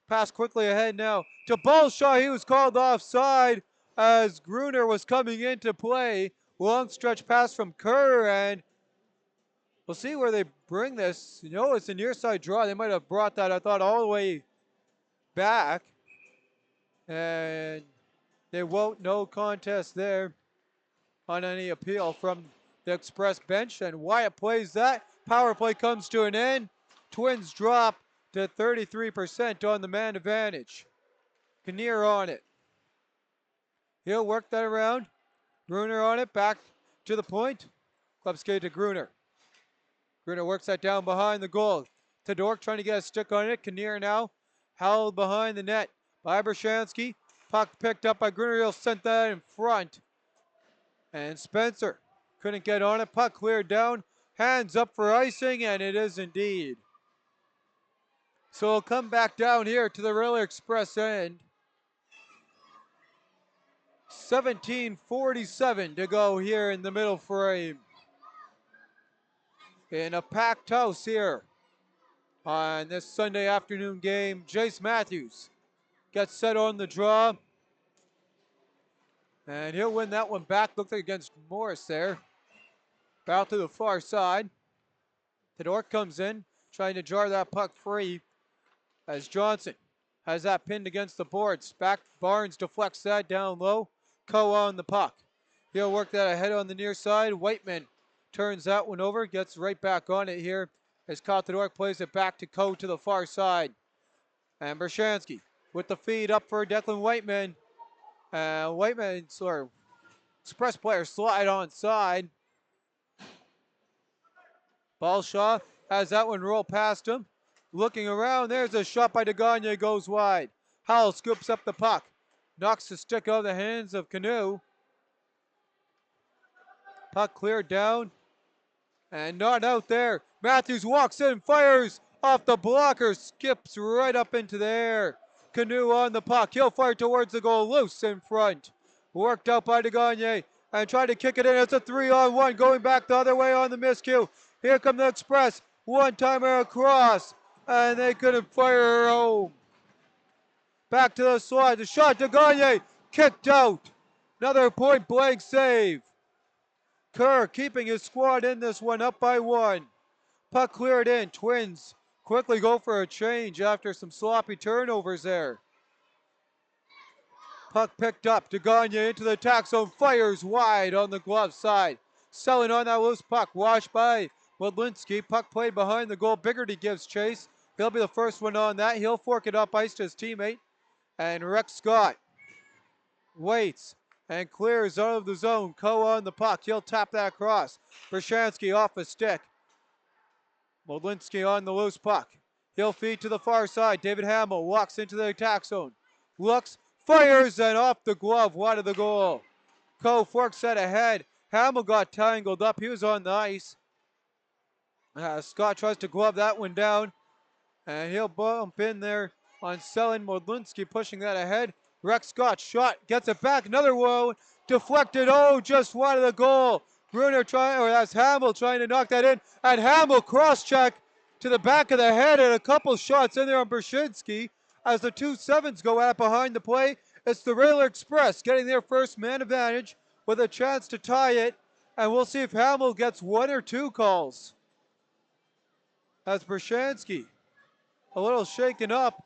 A: pass quickly ahead now to Balshaw. He was called offside as Gruner was coming into play. Long stretch pass from Kerr, and we'll see where they bring this. You know, it's a near side draw. They might have brought that, I thought, all the way back. And they won't. No contest there on any appeal from the Express bench. And Wyatt plays that. Power play comes to an end. Twins drop to 33% on the man advantage. Kinnear on it. He'll work that around. Gruner on it. Back to the point. Club skate to Gruner. Gruner works that down behind the goal. Todork trying to get a stick on it. Kinnear now held behind the net by Brashansky. Puck picked up by Gruner. He'll send that in front. And Spencer couldn't get on it. Puck cleared down. Hands up for icing, and it is indeed. So we'll come back down here to the Rail Express end. 17:47 to go here in the middle frame. In a packed house here on this Sunday afternoon game. Jace Matthews gets set on the draw. And he'll win that one back. Looked like against Morris there. Foul to the far side. Tedork comes in, trying to jar that puck free as Johnson has that pinned against the boards. Back Barnes deflects that down low. Coe on the puck. He'll work that ahead on the near side. Whiteman turns that one over, gets right back on it here as Kyle Tedork plays it back to Coe to the far side. And Bershansky with the feed up for Declan Whiteman. Whiteman, or express player, slide on side. Balshaw has that one roll past him. Looking around, there's a shot by DeGagne, goes wide. Howell scoops up the puck. Knocks the stick out of the hands of Canoe. Puck cleared down. And not out there. Matthews walks in, fires off the blocker, skips right up into the air. Canoe on the puck. He'll fire towards the goal, loose in front. Worked out by DeGagne and tried to kick it in. It's a 3-on-1 going back the other way on the miscue. Here come the Express. One-timer across. And they couldn't fire home. Back to the slide. The shot, DeGagne kicked out. Another point blank save. Kerr keeping his squad in this one, up by 1. Puck cleared in. Twins quickly go for a change after some sloppy turnovers there. Puck picked up. DeGagne into the attack zone. Fires wide on the glove side. Selling on that loose puck. Washed by Modlinski. Puck played behind the goal. Biggerty gives chase. He'll be the first one on that. He'll fork it up ice to his teammate. And Rex Scott waits and clears out of the zone. Coe on the puck. He'll tap that across. Bershansky off a stick. Modlinski on the loose puck. He'll feed to the far side. David Hamill walks into the attack zone. Looks, fires, and off the glove, wide of the goal. Coe forks that ahead. Hamill got tangled up. He was on the ice. Scott tries to glove that one down. And he'll bump in there on Selin. Modlinski pushing that ahead. Rex Scott shot, gets it back. Another one deflected. Oh, just wide of the goal. Bruner trying, or that's Hamill trying to knock that in. And Hamill cross-check to the back of the head and a couple shots in there on Bershinsky as the 2-7s go out behind the play. It's the Railer Express getting their first man advantage with a chance to tie it. And we'll see if Hamill gets 1 or 2 calls. As Bershansky a little shaken up.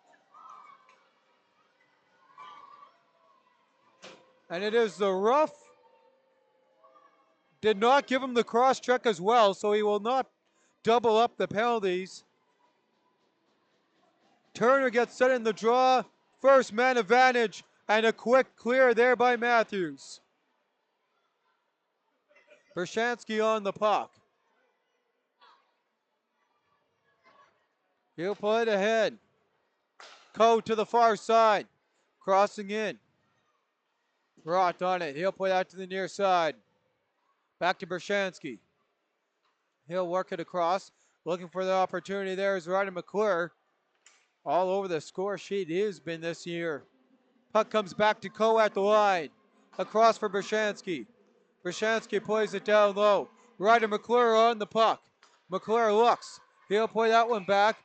A: And it is the rough. Did not give him the cross check as well, so he will not double up the penalties. Turner gets set in the draw. First man advantage and a quick clear there by Matthews. Bershansky on the puck. He'll play it ahead. Coe to the far side. Crossing in. Rott on it. He'll play out to the near side. Back to Bershansky. He'll work it across. Looking for the opportunity there is Ryder McClure. All over the score sheet he has been this year. Puck comes back to Coe at the line. Across for Bershansky. Bershansky plays it down low. Ryder McClure on the puck. McClure looks. He'll play that one back.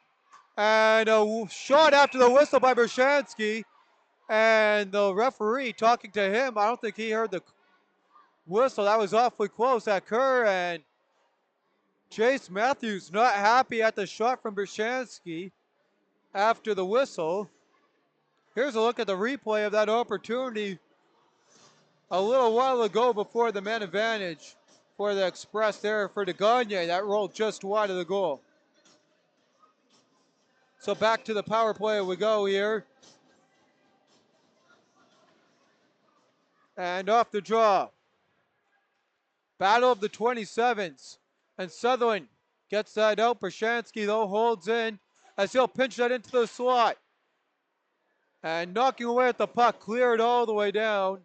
A: And a shot after the whistle by Bershansky. And the referee talking to him. I don't think he heard the whistle. That was awfully close at Kerr. And Jace Matthews not happy at the shot from Bershansky after the whistle. Here's a look at the replay of that opportunity a little while ago before the man advantage for the Express there for DeGagne. That rolled just wide of the goal. So back to the power play we go here. And off the draw. Battle of the 27s. And Sutherland gets that out. Bershansky though holds in as he'll pinch that into the slot. And knocking away at the puck, cleared all the way down.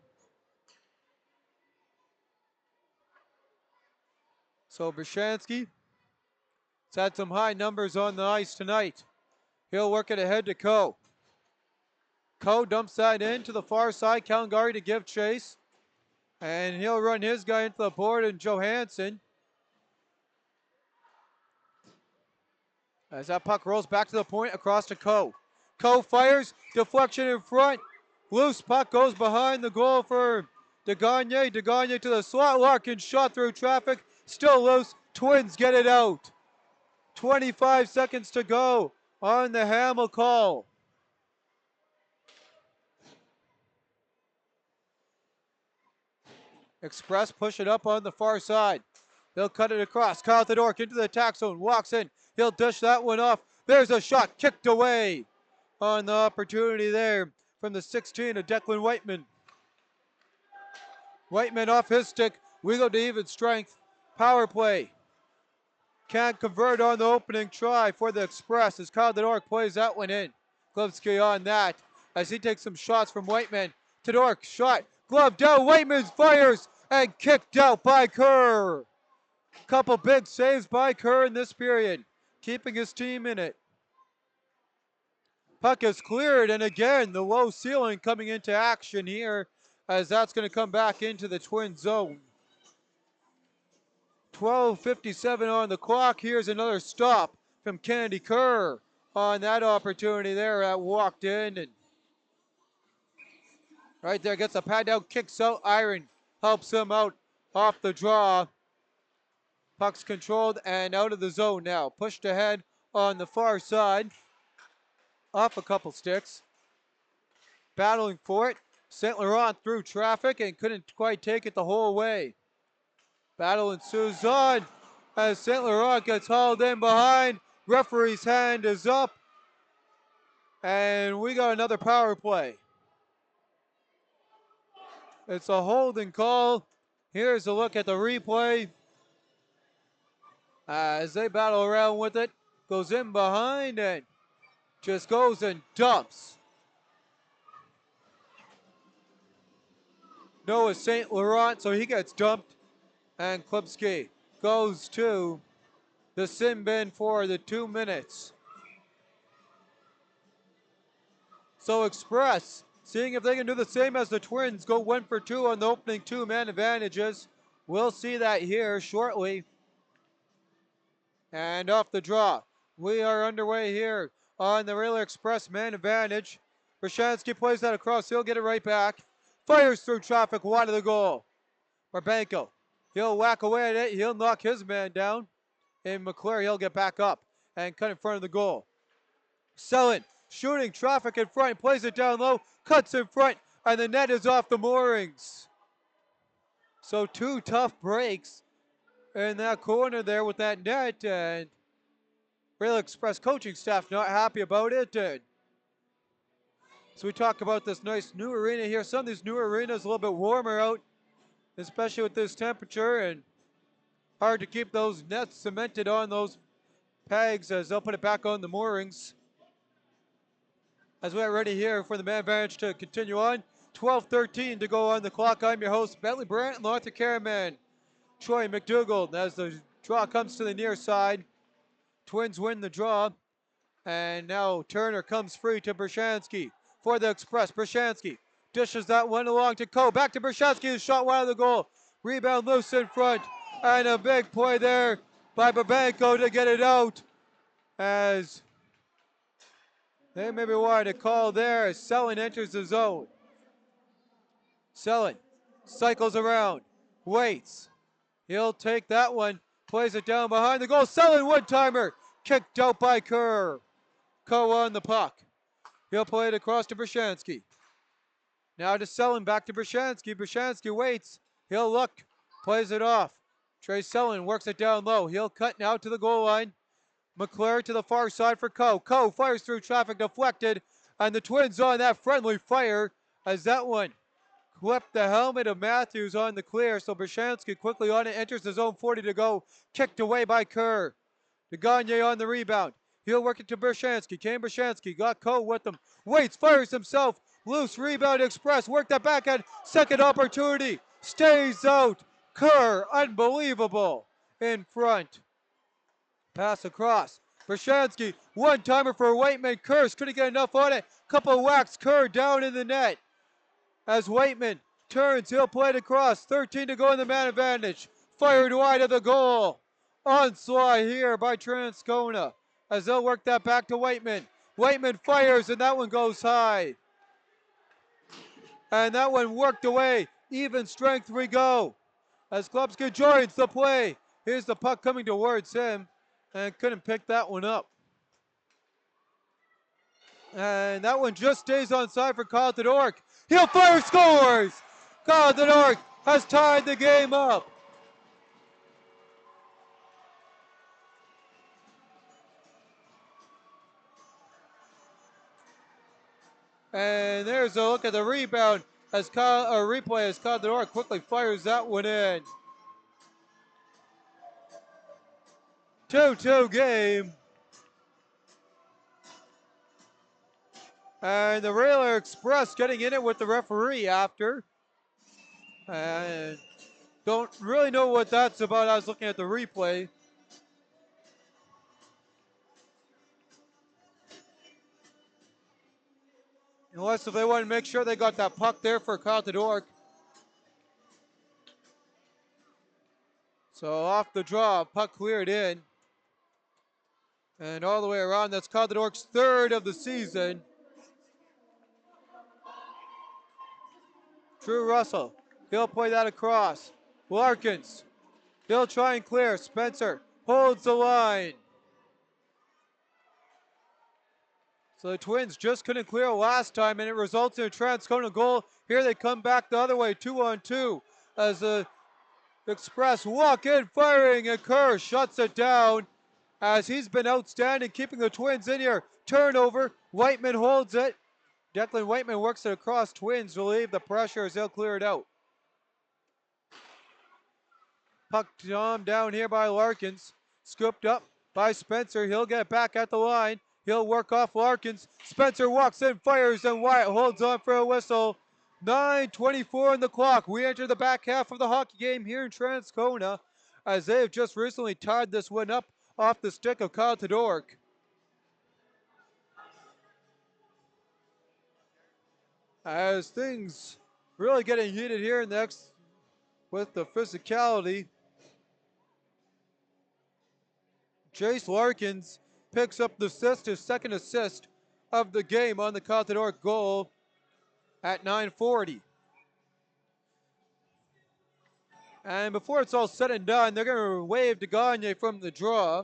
A: So Bershansky has had some high numbers on the ice tonight. He'll work it ahead to Coe. Coe dumps that in to the far side. Garry to give chase. And he'll run his guy into the board and Johansson. As that puck rolls back to the point across to Coe. Coe fires, deflection in front. Loose puck goes behind the goal for DeGagne to the slot. Larkin shot through traffic. Still loose. Twins get it out. 25 seconds to go on the Hamel call. Express push it up on the far side. They'll cut it across. Kyle Thedork into the attack zone. Walks in. He'll dish that one off. There's a shot kicked away on the opportunity there from the 16 of Declan Whiteman. Whiteman off his stick. We go to even strength. Power play. Can't convert on the opening try for the Express as Kyle Thedork plays that one in. Glebsky on that as he takes some shots from Whiteman. Thedork shot. Glove down. Whiteman fires and kicked out by Kerr. Couple big saves by Kerr in this period, keeping his team in it. Puck is cleared, and again, the low ceiling coming into action here as that's going to come back into the Twin zone. 12:57 on the clock. Here's another stop from Kennedy Kerr on that opportunity there that walked in. And right there, gets a pad down, kicks out. Iron helps him out off the draw. Puck's controlled and out of the zone now. Pushed ahead on the far side. Off a couple sticks. Battling for it. St. Laurent through traffic and couldn't quite take it the whole way. Battle ensues on as St. Laurent gets hauled in behind. Referee's hand is up. And we got another power play. It's a holding call. Here's a look at the replay. As they battle around with it. Goes in behind and just goes and dumps. Noah St. Laurent, so he gets dumped. And Klipski goes to the sin bin for the 2 minutes. So Express, seeing if they can do the same as the Twins, go 1 for 2 on the opening 2-man advantages. We'll see that here shortly. And off the draw. We are underway here on the Rail Express man advantage. Brashansky plays that across. He'll get it right back. Fires through traffic wide of the goal. Barbanko. He'll whack away at it. He'll knock his man down. And McClure, he'll get back up and cut in front of the goal. Selin shooting traffic in front. Plays it down low. Cuts in front. And the net is off the moorings. So 2 tough breaks in that corner there with that net, and Rail Express coaching staff not happy about it. And so we talk about this nice new arena here. Some of these new arenas a little bit warmer out, especially with this temperature, and hard to keep those nets cemented on those pegs as they'll put it back on the moorings. As we're ready here for the man advantage to continue on. 12:13 to go on the clock. I'm your host, Bentley Brandt, and Arthur Caraman. Troy McDougall as the draw comes to the near side. Twins win the draw. And now Turner comes free to Brashansky for the Express. Brashansky dishes that one along to Coe. Back to Brashansky, who shot wide of the goal. Rebound loose in front. And a big play there by Babanko to get it out. As they maybe wanted to call there as Selin enters the zone. Selin cycles around. Waits. He'll take that one, plays it down behind the goal. Selin one-timer, kicked out by Kerr. Coe on the puck. He'll play it across to Brashansky. Now to Selin, back to Brashansky. Brashansky waits. He'll look, plays it off. Trey Selin works it down low. He'll cut now to the goal line. McClure to the far side for Coe. Coe fires through traffic, deflected, and the Twins on that friendly fire as that one clipped the helmet of Matthews on the clear, so Brashansky quickly on it, enters the zone, 40 to go, kicked away by Kerr. DeGagne on the rebound. He'll work it to Brashansky. Came Brashansky, got Coe with him. Waits, fires himself. Loose rebound Express, worked that backhand. Second opportunity, stays out. Kerr, unbelievable, in front. Pass across. Brashansky, one-timer for Whiteman. Kerr couldn't get enough on it. Couple of whacks, Kerr down in the net. As Whiteman turns, he'll play it across. 13 to go in the man advantage. Fired wide of the goal. Onslaught here by Transcona as they'll work that back to Whiteman. Whiteman fires and that one goes high. And that one worked away. Even strength we go. As Klopska joins the play. Here's the puck coming towards him. And couldn't pick that one up. And that one just stays on side for Carlton Ork. He'll fire, scores! Carlton Ork has tied the game up. And there's a look at the rebound as replay as Carlton Ork quickly fires that one in. 2-2 game. And the Railer Express getting in it with the referee after. And don't really know what that's about. I was looking at the replay. Unless if they want to make sure they got that puck there for Carlton Ork. So off the draw, puck cleared in. And all the way around, that's Carlton Ork's third of the season. Drew Russell, he'll play that across. Larkins, he'll try and clear. Spencer holds the line. So the Twins just couldn't clear last time, and it results in a Transcona goal. Here they come back the other way, 2-on-2, as the Express walk in firing, and Kerr shuts it down as he's been outstanding keeping the Twins in here. Turnover, Whiteman holds it. Declan Whiteman works it across. Twins relieve the pressure as they'll clear it out. Puck down here by Larkins. Scooped up by Spencer. He'll get it back at the line. He'll work off Larkins. Spencer walks in, fires, and Wyatt holds on for a whistle. 9:24 on the clock. We enter the back half of the hockey game here in Transcona as they have just recently tied this one up off the stick of Carlton Ork. As things really getting heated here next with the physicality. Chase Larkins picks up the assist, his second assist of the game on the Carlton Ork goal at 9:40. And before it's all said and done, they're going to wave to Gagne from the draw.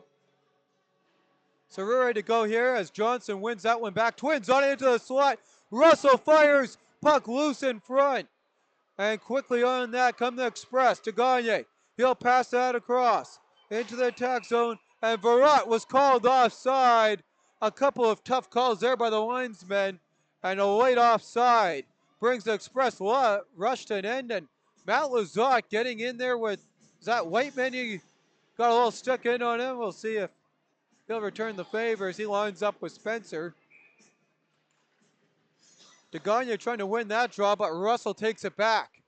A: So we're ready to go here as Johnson wins that one back. Twins on it into the slot. Russell fires, puck loose in front. And quickly on that come the Express to Gagne. He'll pass that across into the attack zone. And Virat was called offside. A couple of tough calls there by the linesmen. And a late offside brings the Express rush to an end. And Matt Lazat getting in there with, is that Whiteman? He got a little stick in on him. We'll see if he'll return the favor as he lines up with Spencer. DeGagne trying to win that draw, but Russell takes it back.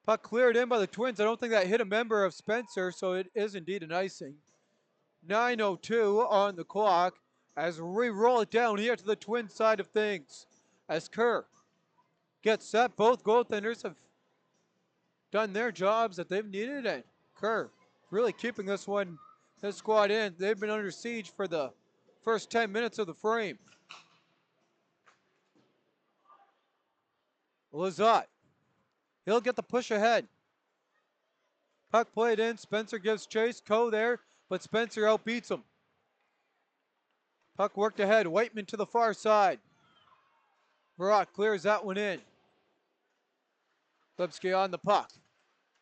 A: Puck cleared in by the Twins. I don't think that hit a member of Spencer, so it is indeed an icing. 9:02 on the clock as we roll it down here to the Twins side of things. As Kerr gets set, both goaltenders have done their jobs that they've needed, and Kerr really keeping this squad in. They've been under siege for the first 10 minutes of the frame. Lazat, he'll get the push ahead. Puck played in, Spencer gives chase, Coe there, but Spencer outbeats him. Puck worked ahead, Whiteman to the far side. Virat clears that one in. Lipsky on the puck.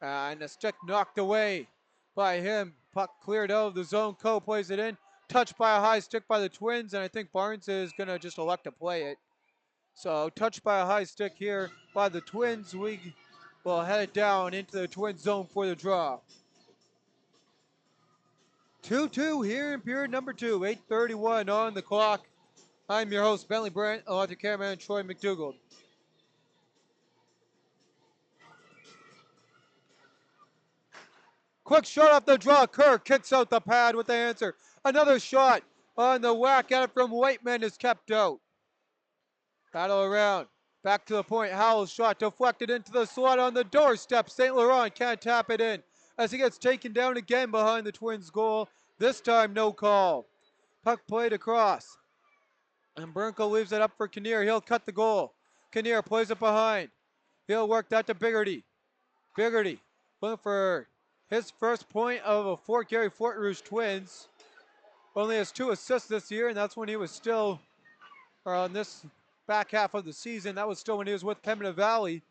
A: And the stick knocked away by him. Puck cleared out of the zone. Coe plays it in. Touched by a high stick by the Twins, and I think Barnes is going to just elect to play it. So touched by a high stick here by the Twins. We will head it down into the Twins zone for the draw. 2-2 here in period number 2. 8:31 on the clock. I'm your host, Bentley Brandt, along with the cameraman, Troy McDougald. Quick shot off the draw. Kerr kicks out the pad with the answer. Another shot on the whack at it from Whiteman is kept out. Battle around. Back to the point. Howell's shot deflected into the slot on the doorstep. St. Laurent can't tap it in as he gets taken down again behind the Twins' goal. This time, no call. Puck played across. And Burnko leaves it up for Kinnear. He'll cut the goal. Kinnear plays it behind. He'll work that to Biggerty. Biggerty looking for his first point of a Fort Garry Fort Rouge Twins. Only has 2 assists this year, and that's when he was still, or on this back half of the season, that was still when he was with Pembina Valley.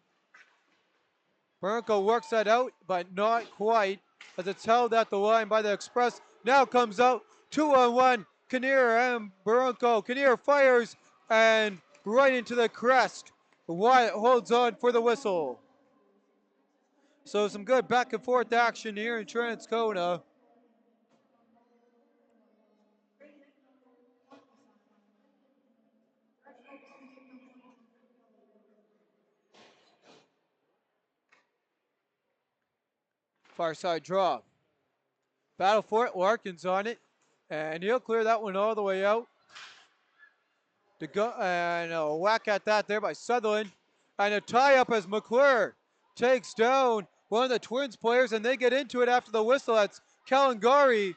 A: Barranco works that out, but not quite, as it's held at the line by the Express. Now comes out, 2-on-1, Kinnear and Barranco. Kinnear fires, and right into the crest. Wyatt holds on for the whistle. So some good back and forth action here in Transcona. Far side draw. Battle for it, Larkin's on it. And he'll clear that one all the way out. To go, and a whack at that there by Sutherland. And a tie up as McClure takes down one of the Twins players, and they get into it after the whistle. That's Garry.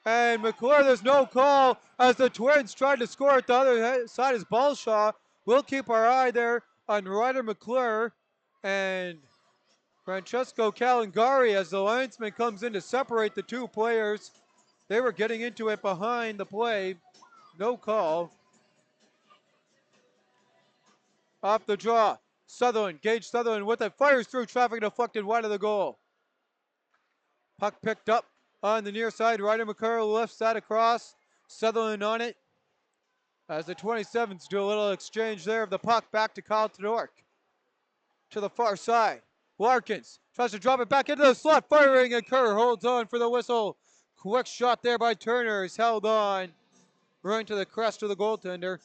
A: And McClure, there's no call as the Twins tried to score at the other side as Balshaw. We'll keep our eye there on Ryder McClure and Francesco Calingari as the linesman comes in to separate the 2 players. They were getting into it behind the play. No call. Off the draw. Sutherland, Gage Sutherland with it. Fires through traffic, deflected wide of the goal. Puck picked up on the near side. Ryder McClure lifts that across. Sutherland on it. As the 27s do a little exchange there of the puck back to Kyle Tedork. To the far side. Larkins tries to drop it back into the slot, firing, and Kerr holds on for the whistle. Quick shot there by Turner is held on. Right to the crest of the goaltender.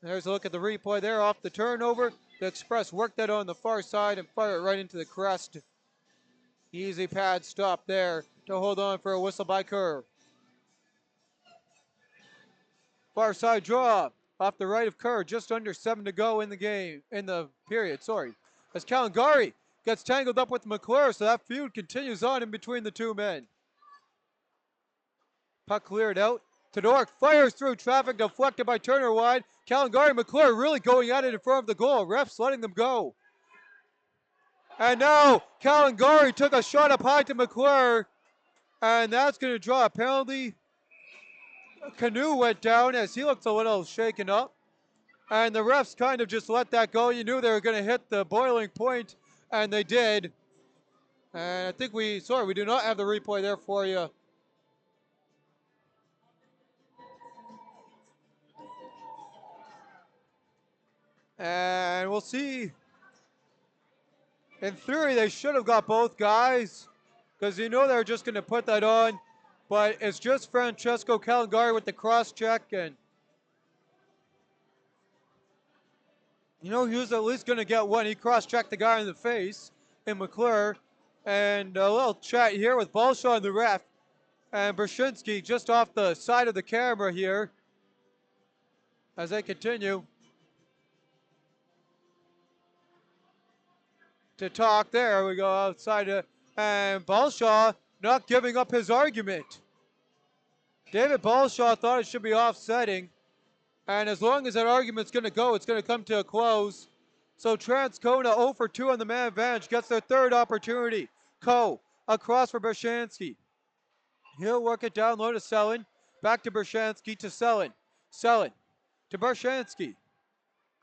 A: There's a look at the replay there off the turnover. The Express worked that on the far side and fired it right into the crest. Easy pad stop there to hold on for a whistle by Kerr. Far side draw off the right of Kerr, just under 7 to go in the game, in the period, sorry. As Calingari gets tangled up with McClure, so that feud continues on in between the 2 men. Puck cleared out. Tedork fires through traffic, deflected by Turner wide. Calingari and McClure really going at it in front of the goal. Refs letting them go. And now Calingari took a shot up high to McClure, and that's going to draw a penalty. Canoe went down as he looked a little shaken up. And the refs kind of just let that go. You knew they were going to hit the boiling point, and they did. And I think we do not have the replay there for you. And we'll see. In theory, they should have got both guys because you know they're just going to put that on. But it's just Francesco Calingari with the cross check, and you know he was at least going to get one. He cross-checked the guy in the face in McClure. And a little chat here with Balshaw and the ref. And Brzezinski just off the side of the camera here as they continue to talk. There we go outside. And Balshaw not giving up his argument. David Balshaw thought it should be offsetting. And as long as that argument's going to go, it's going to come to a close. So Transcona 0 for 2 on the man advantage gets their 3rd opportunity. Coe across for Brzezinski. He'll work it down low to Selin. Back to Brzezinski to Selin. Selin to Brzezinski.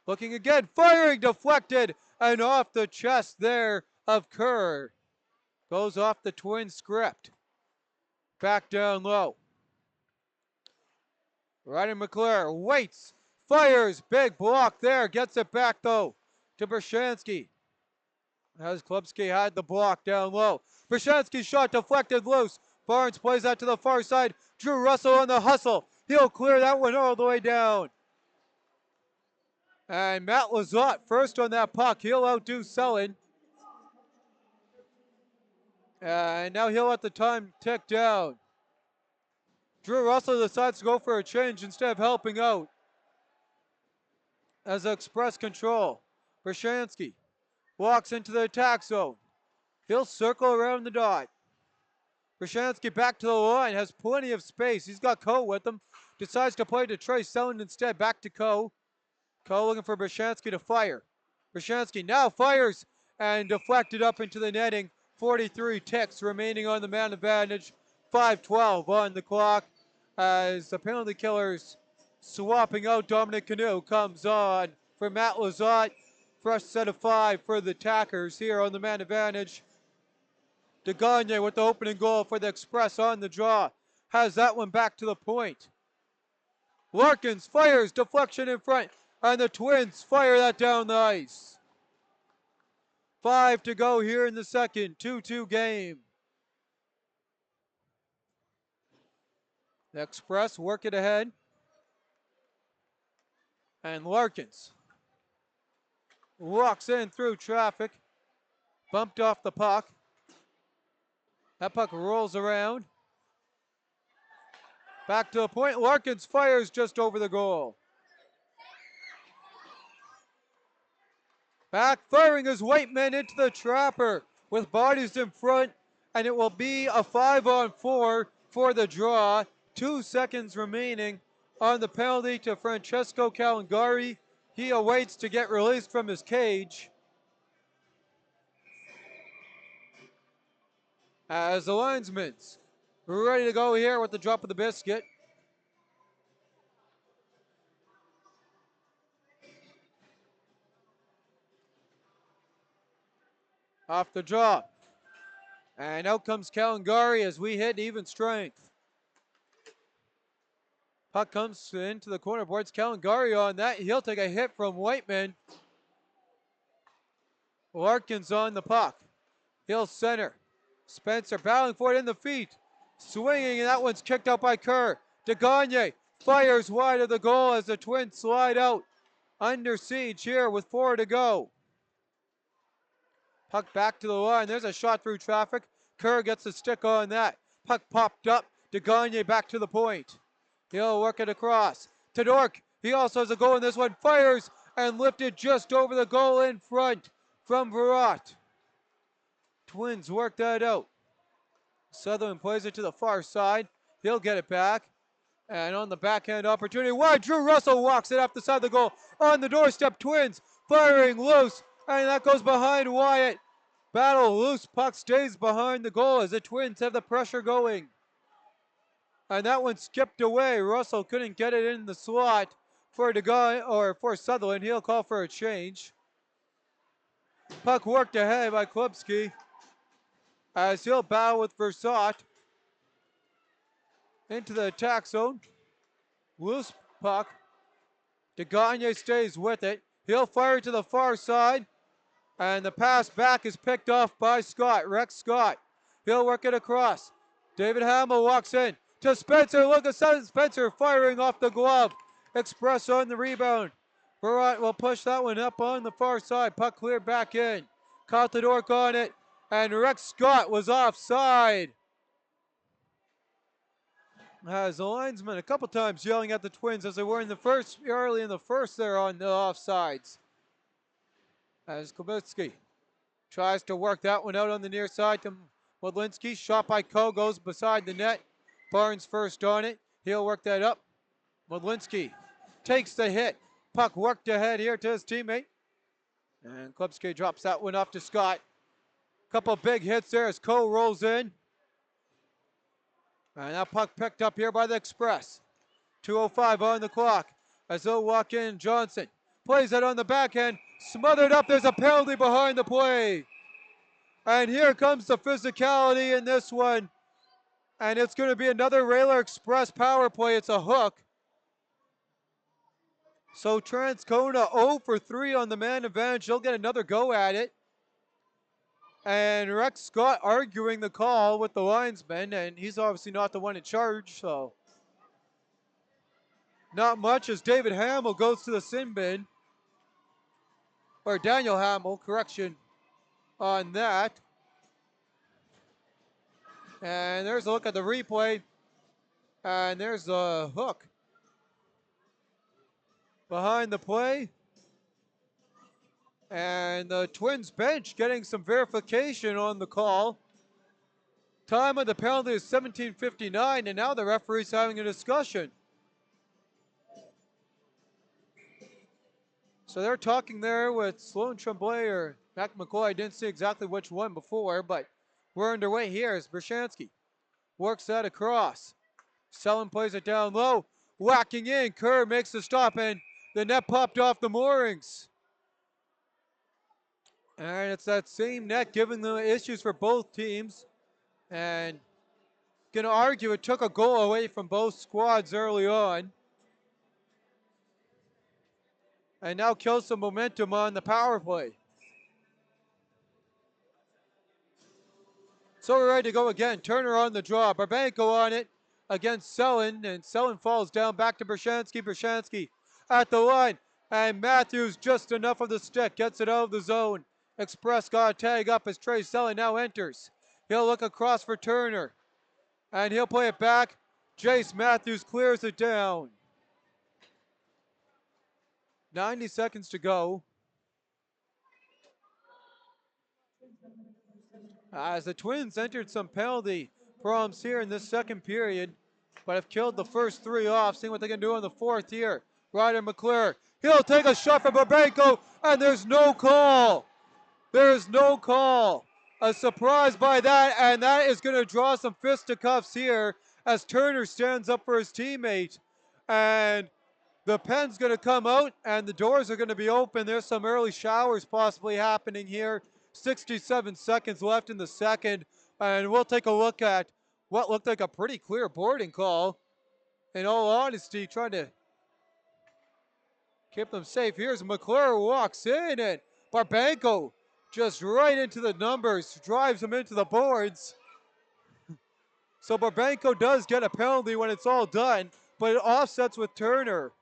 A: Looking again, firing, deflected, and off the chest there of Kerr. Goes off the Twin script. Back down low. Ryder McClure waits, fires, big block there, gets it back though to Brzezinski. As Klubski had the block down low. Brzezinski's shot deflected loose. Barnes plays that to the far side. Drew Russell on the hustle. He'll clear that one all the way down. And Matt Lizotte first on that puck. He'll outdo Selin. And now he'll let the time tick down. Drew Russell decides to go for a change instead of helping out. As Express control. Brzezinski walks into the attack zone. He'll circle around the dot. Brzezinski back to the line, has plenty of space. He's got Coe with him. Decides to play to Trey Selland instead. Back to Coe. Coe looking for Brzezinski to fire. Brzezinski now fires and deflected up into the netting. 43 ticks remaining on the man advantage. 5:12 on the clock as the penalty killers swapping out. Dominic Canoe comes on for Matt Lizotte. Fresh set of 5 for the attackers here on the man advantage. DeGagne with the opening goal for the Express on the draw. Has that one back to the point. Larkins fires, deflection in front, and the Twins fire that down the ice. 5 to go here in the second, 2-2 game. The Express work it ahead. And Larkins walks in through traffic, bumped off the puck. That puck rolls around. Back to the point, Larkins fires just over the goal. Back firing his Whiteman into the trapper with bodies in front, and it will be a 5-on-4 for the draw. 2 seconds remaining on the penalty to Francesco Calingari. He awaits to get released from his cage. As the linesman's ready to go here with the drop of the biscuit. Off the draw. And out comes Calingari as we hit even strength. Puck comes into the corner boards. Calingari on that. He'll take a hit from Whiteman. Larkins on the puck. He'll center. Spencer battling for it in the feet. Swinging, and that one's kicked out by Kerr. DeGagne fires wide of the goal as the Twins slide out. Under siege here with 4 to go. Puck back to the line. There's a shot through traffic. Kerr gets a stick on that. Puck popped up. DeGagne back to the point. He'll work it across. To Dork. He also has a goal in this one. Fires and lifted just over the goal in front from Virat. Twins work that out. Sutherland plays it to the far side. He'll get it back. And on the backhand opportunity, wide, Drew Russell walks it up the side of the goal. On the doorstep, Twins firing loose. And that goes behind Wyatt. Battle loose, puck stays behind the goal as the Twins have the pressure going. And that one skipped away. Russell couldn't get it in the slot for for Sutherland. He'll call for a change. Puck worked ahead by Klubski as he'll battle with Versat into the attack zone. Loose puck. DeGagne stays with it. He'll fire to the far side. And the pass back is picked off by Scott, Rex Scott. He'll work it across. David Hamill walks in to Spencer. Look at Spencer firing off the glove. Express on the rebound. Barat will push that one up on the far side. Puck cleared back in. Caught the Dork on it. And Rex Scott was offside. As the linesman a couple times yelling at the Twins as they were in the first, early in the first there on the offsides. As Klubski tries to work that one out on the near side to Modlinski. Shot by Coe goes beside the net. Barnes first on it. He'll work that up. Modlinski takes the hit. Puck worked ahead here to his teammate. And Klubski drops that one off to Scott. Couple big hits there as Coe rolls in. And that puck picked up here by the Express. 2:05 on the clock as they'll walk in. Johnson plays it on the backhand. Smothered up. There's a penalty behind the play. And here comes the physicality in this one. And it's going to be another Railer Express power play. It's a hook. So Transcona 0 for 3 on the man advantage. He'll get another go at it. And Rex Scott arguing the call with the linesman. And he's obviously not the one in charge. So not much as David Hamill goes to the sin bin. Or Daniel Hamill, correction on that. And there's a look at the replay. And there's a hook behind the play. And the Twins bench getting some verification on the call. Time of the penalty is 17:59, and now the referee's having a discussion. So they're talking there with Sloan Tremblay or Mac McCoy, I didn't see exactly which one before, but we're underway here as Brashansky works that across. Selin plays it down low, whacking in. Kerr makes the stop, and the net popped off the moorings. And it's that same net giving the issues for both teams. And gonna argue it took a goal away from both squads early on. And now kills some momentum on the power play. So we're ready to go again. Turner on the draw. Barbanko on it against Selin, and Selin falls down back to Brashansky. Brashansky at the line, and Matthews just enough of the stick, gets it out of the zone. Express got a tag up as Trey Selin now enters. He'll look across for Turner, and he'll play it back. Jace Matthews clears it down. 90 seconds to go. As the Twins entered some penalty problems here in this second period, but have killed the first three off, seeing what they can do in the fourth here. Ryder McClure, he'll take a shot from Barbanko, and there's no call. There's no call. A surprise by that, and that is going to draw some fisticuffs here as Turner stands up for his teammate. And the pen's going to come out, and the doors are going to be open. There's some early showers possibly happening here. 67 seconds left in the second, and we'll take a look at what looked like a pretty clear boarding call. In all honesty, trying to keep them safe. Here's McClure, walks in, and Barbanko just right into the numbers, drives him into the boards. So Barbanko does get a penalty when it's all done, but it offsets with Turner.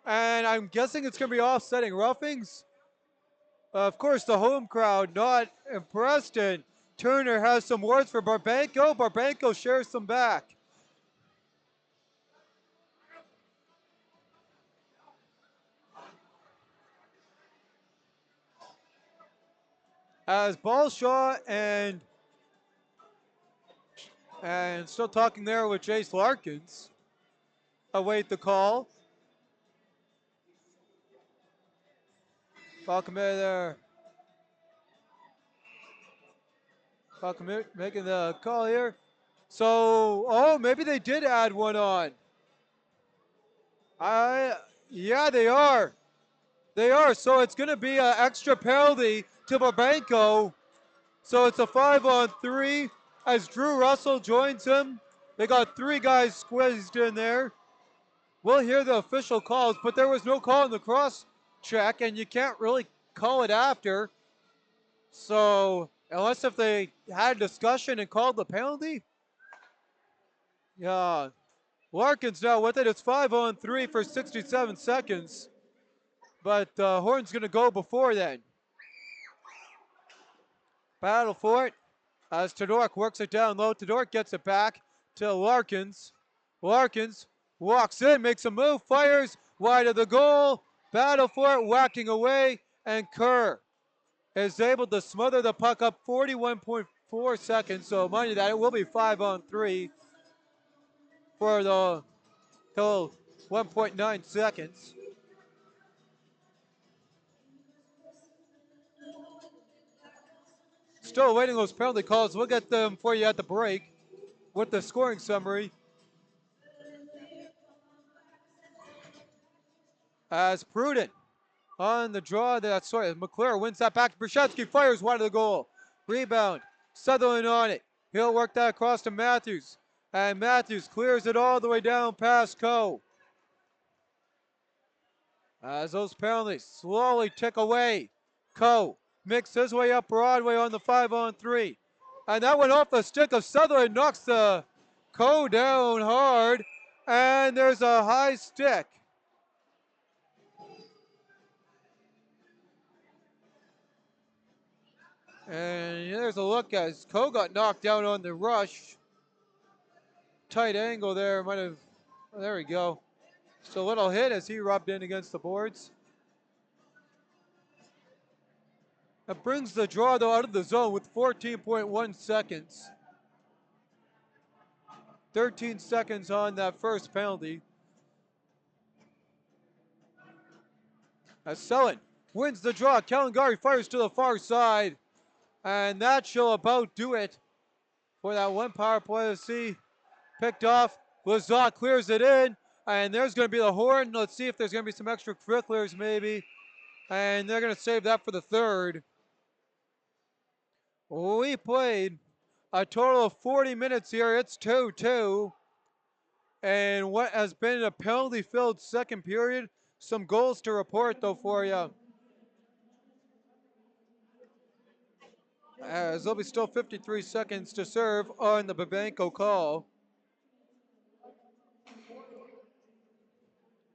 A: And I'm guessing it's going to be offsetting roughings. Of course, the home crowd not impressed, and Turner has some words for Barbanko. Barbanko shares some back. As Ballshaw and still talking there with Jace Larkins await the call. Falcon there. Falcon making the call here. So, oh, maybe they did add one on. Yeah, they are. They are. So it's going to be an extra penalty to Barbanko. So it's a 5-on-3 as Drew Russell joins him. They got three guys squeezed in there. We'll hear the official calls, but there was no call in the cross check, and you can't really call it after. So unless if they had a discussion and called the penalty. Yeah. Larkins now with it. It's 5-on-3 for 67 seconds. But Horn's going to go before then. Battle for it as Todork works it down low. Todork gets it back to Larkins. Larkins walks in, makes a move, fires wide of the goal. Battle for it, whacking away, and Kerr is able to smother the puck up 41.4 seconds. So mind you that it will be 5-on-3 for the till 1.9 seconds. Still awaiting those penalty calls. We'll get them for you at the break with the scoring summary. As Prudent on the draw, McClure wins that back. Brashansky fires wide of the goal. Rebound. Sutherland on it. He'll work that across to Matthews. And Matthews clears it all the way down past Coe. As those penalties slowly tick away. Coe mixed his way up Broadway on the 5-on-3. And that went off the stick of Sutherland, knocks the Coe down hard. And there's a high stick. And there's a look as Coe got knocked down on the rush. Tight angle there, might have, oh, there we go. Just a little hit as he rubbed in against the boards. That brings the draw though out of the zone with 14.1 seconds. 13 seconds on that first penalty. As Selin wins the draw. Garry fires to the far side. And that shall about do it for that one power play. Let's see. Picked off. Lazat clears it in. And there's going to be the horn. Let's see if there's going to be some extra cricklers maybe. And they're going to save that for the third. We played a total of 40 minutes here. It's 2-2. And what has been a penalty-filled second period. Some goals to report, though, for you. As there'll be still 53 seconds to serve on the Babenko call.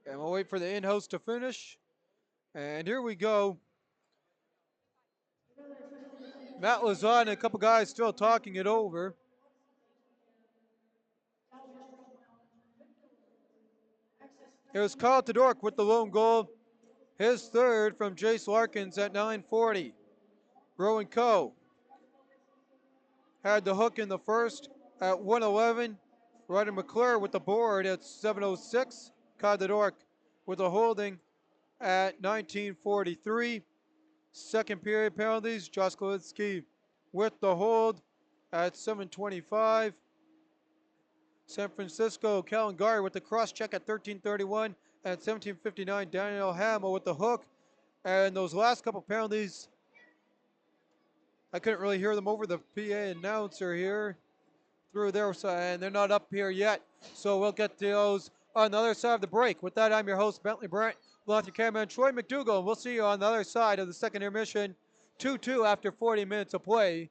A: And we'll wait for the in-house to finish. And here we go. Matt Lazat and a couple guys still talking it over. It was Kyle Todork with the lone goal. His third from Jace Larkins at 9:40. Rowan Coe had the hook in the first at 1:11. Ryder McClure with the board at 7:06. Kyle Todork with a holding at 19:43. Second period penalties, Josh Klitsky with the hold at 7:25. San Francisco, Garry with the cross check at 13:31. At 17:59, Daniel Hamill with the hook. And those last couple penalties, I couldn't really hear them over the PA announcer here through their side, and they're not up here yet. So we'll get to those on the other side of the break. With that, I'm your host, Bentley Brent, along with your cameraman, Troy McDougall, and we'll see you on the other side of the second intermission. 2-2 after 40 minutes of play.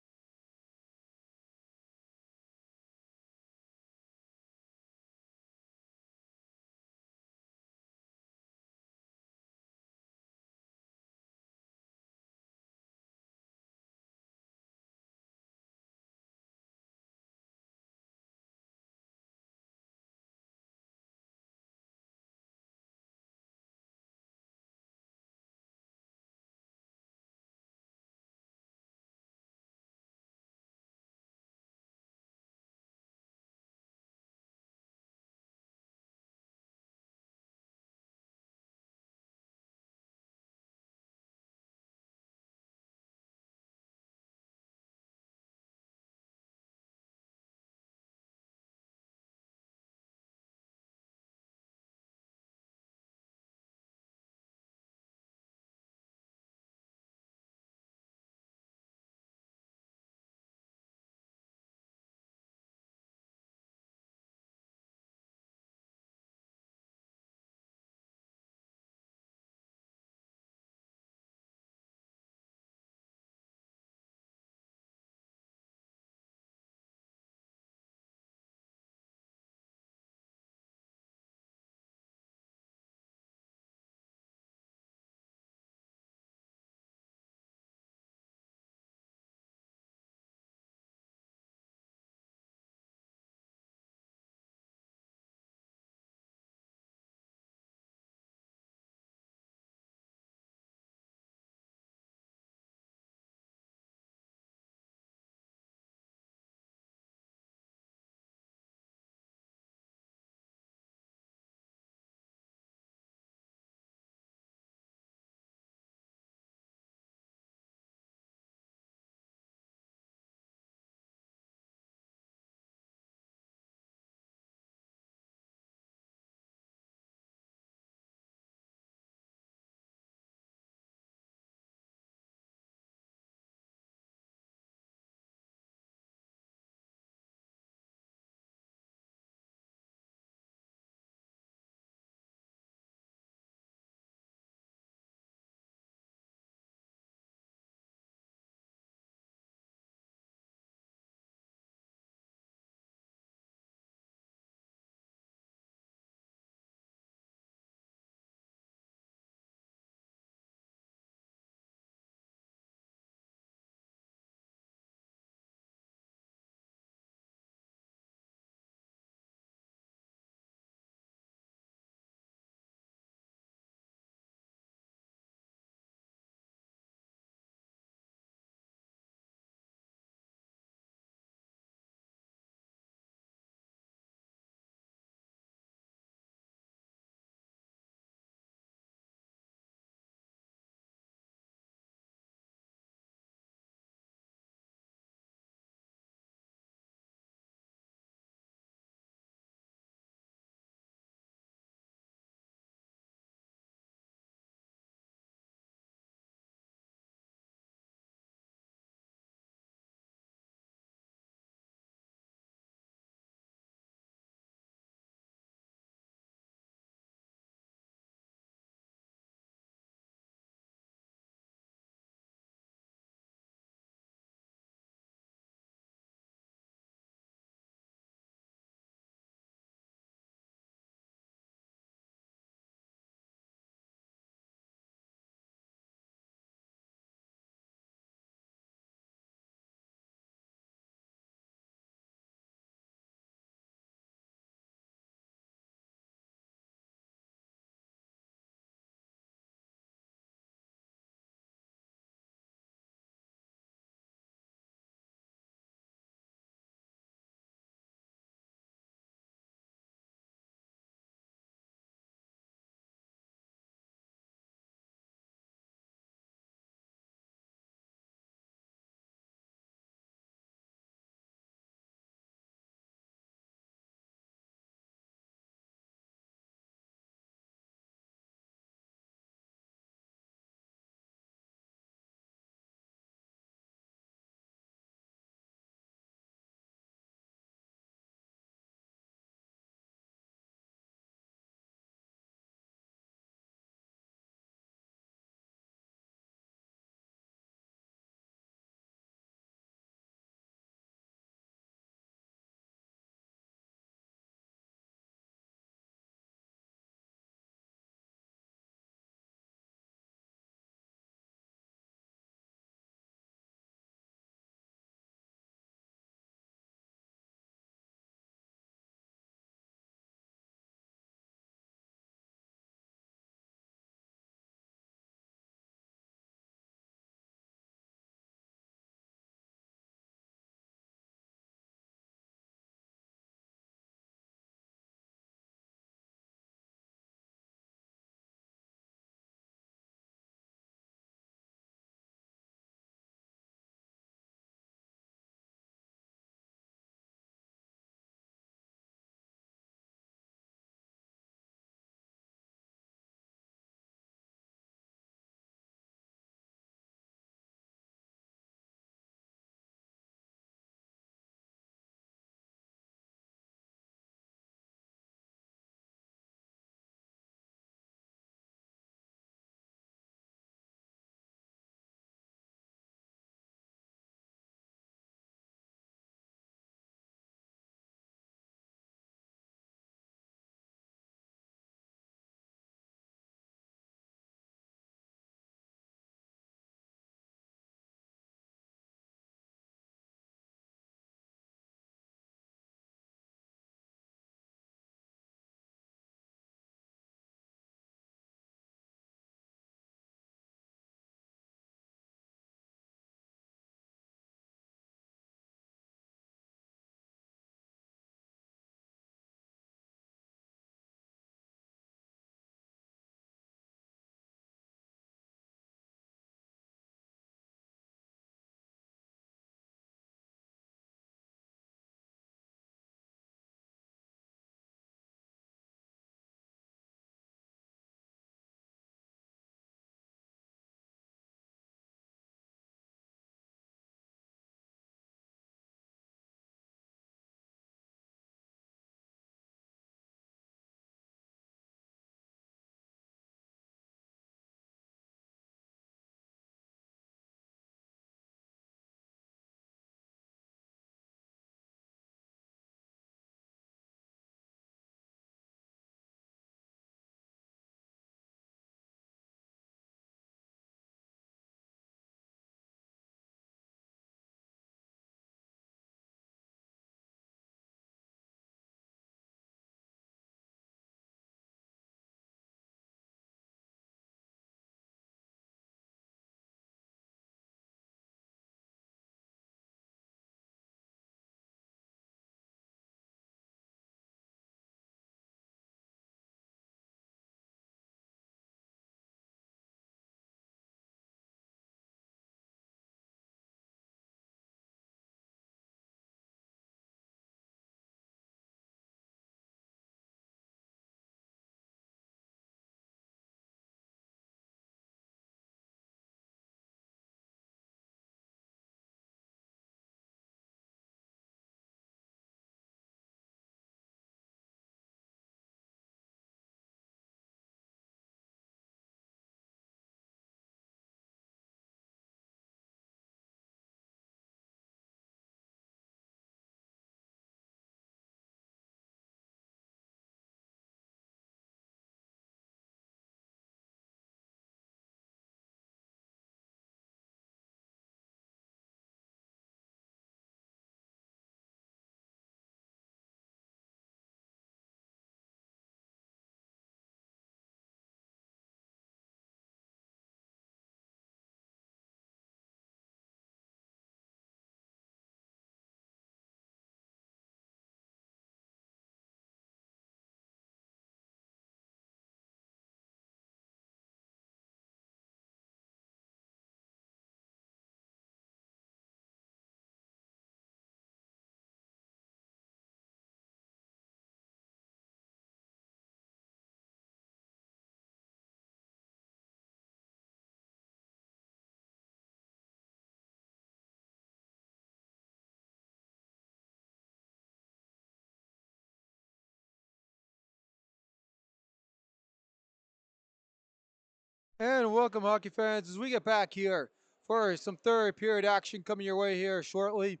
A: And welcome, hockey fans, as we get back here for some third period action coming your way here shortly.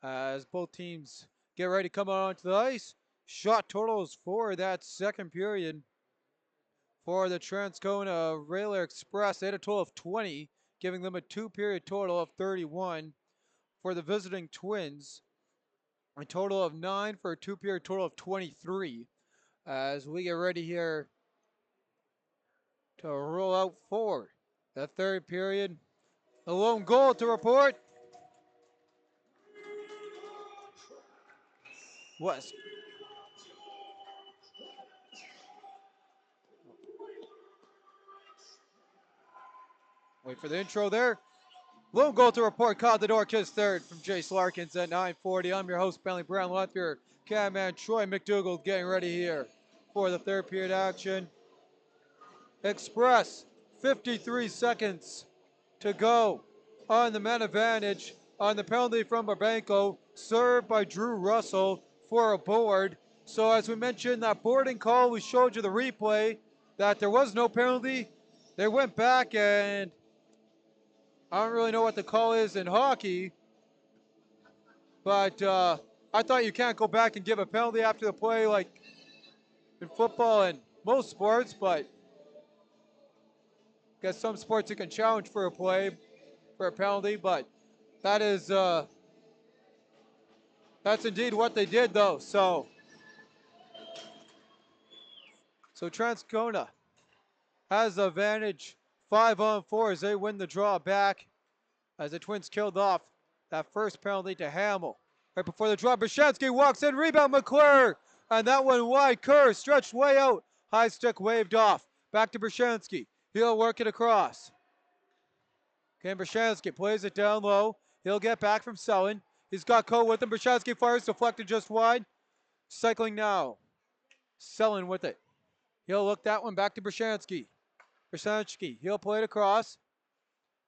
A: As both teams get ready to come out onto the ice. Shot totals for that second period for the Transcona Rail Express. They had a total of 20, giving them a two-period total of 31. For the visiting Twins, a total of 9 for a two-period total of 23. As we get ready here to roll out for the third period. A lone goal to report was wait for the intro there. Lone goal to report, caught the door, kiss third from Jace Larkins at 9:40. I'm your host, Bentley Brown, with your cameraman Troy McDougall, getting ready here for the third period action. Express, 53 seconds to go on the man advantage on the penalty from Babenko, served by Drew Russell for a board. So as we mentioned, that boarding call, we showed you the replay, that there was no penalty. They went back, and I don't really know what the call is in hockey, but I thought you can't go back and give a penalty after the play like in football and most sports, but I guess some sports you can challenge for a play, for a penalty, but that is that's indeed what they did though. So Transcona has the advantage 5-on-4 as they win the draw back as the Twins killed off that first penalty to Hamill. Right before the draw, Brashansky walks in, rebound McClure, and that one wide. Kerr stretched way out. High stick waved off. Back to Brashansky. He'll work it across. Okay, Brashansky plays it down low. He'll get back from Selin. He's got Cole with him. Brashansky fires, deflected just wide. Cycling now. Selin with it. He'll look that one back to Brashansky. Brashansky, he'll play it across.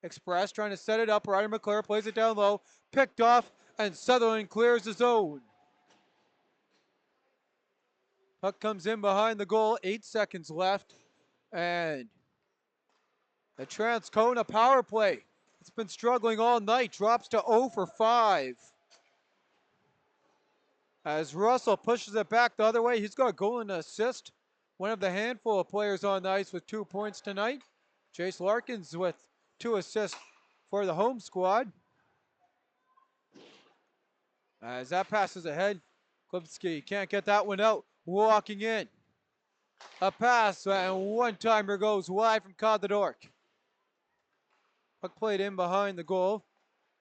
A: Express trying to set it up. Ryder McClure plays it down low. Picked off, and Sutherland clears the zone. Puck comes in behind the goal. 8 seconds left. And the Transcona power play, it's been struggling all night, drops to 0 for 5. As Russell pushes it back the other way, he's got a goal and an assist. One of the handful of players on the ice with 2 points tonight. Jace Larkins with 2 assists for the home squad. As that passes ahead, Klipsky can't get that one out. Walking in. A pass, and one-timer goes wide from Kodadork. Puck played in behind the goal.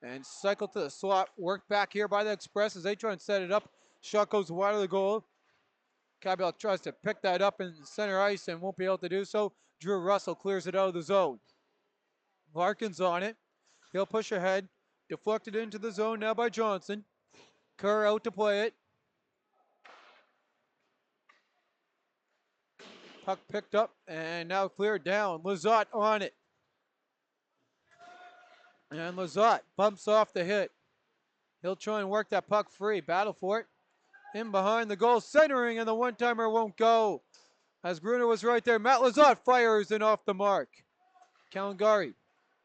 A: And cycled to the slot. Worked back here by the Express as they try and set it up. Shot goes wide of the goal. Kabel tries to pick that up in center ice and won't be able to do so. Drew Russell clears it out of the zone. Larkins on it. He'll push ahead. Deflected into the zone now by Johnson. Kerr out to play it. Puck picked up and now cleared down. Lizotte on it. And Lizotte bumps off the hit. He'll try and work that puck free. Battle for it. In behind the goal, centering, and the one-timer won't go. As Gruner was right there. Matt Lizotte fires and off the mark. Garry,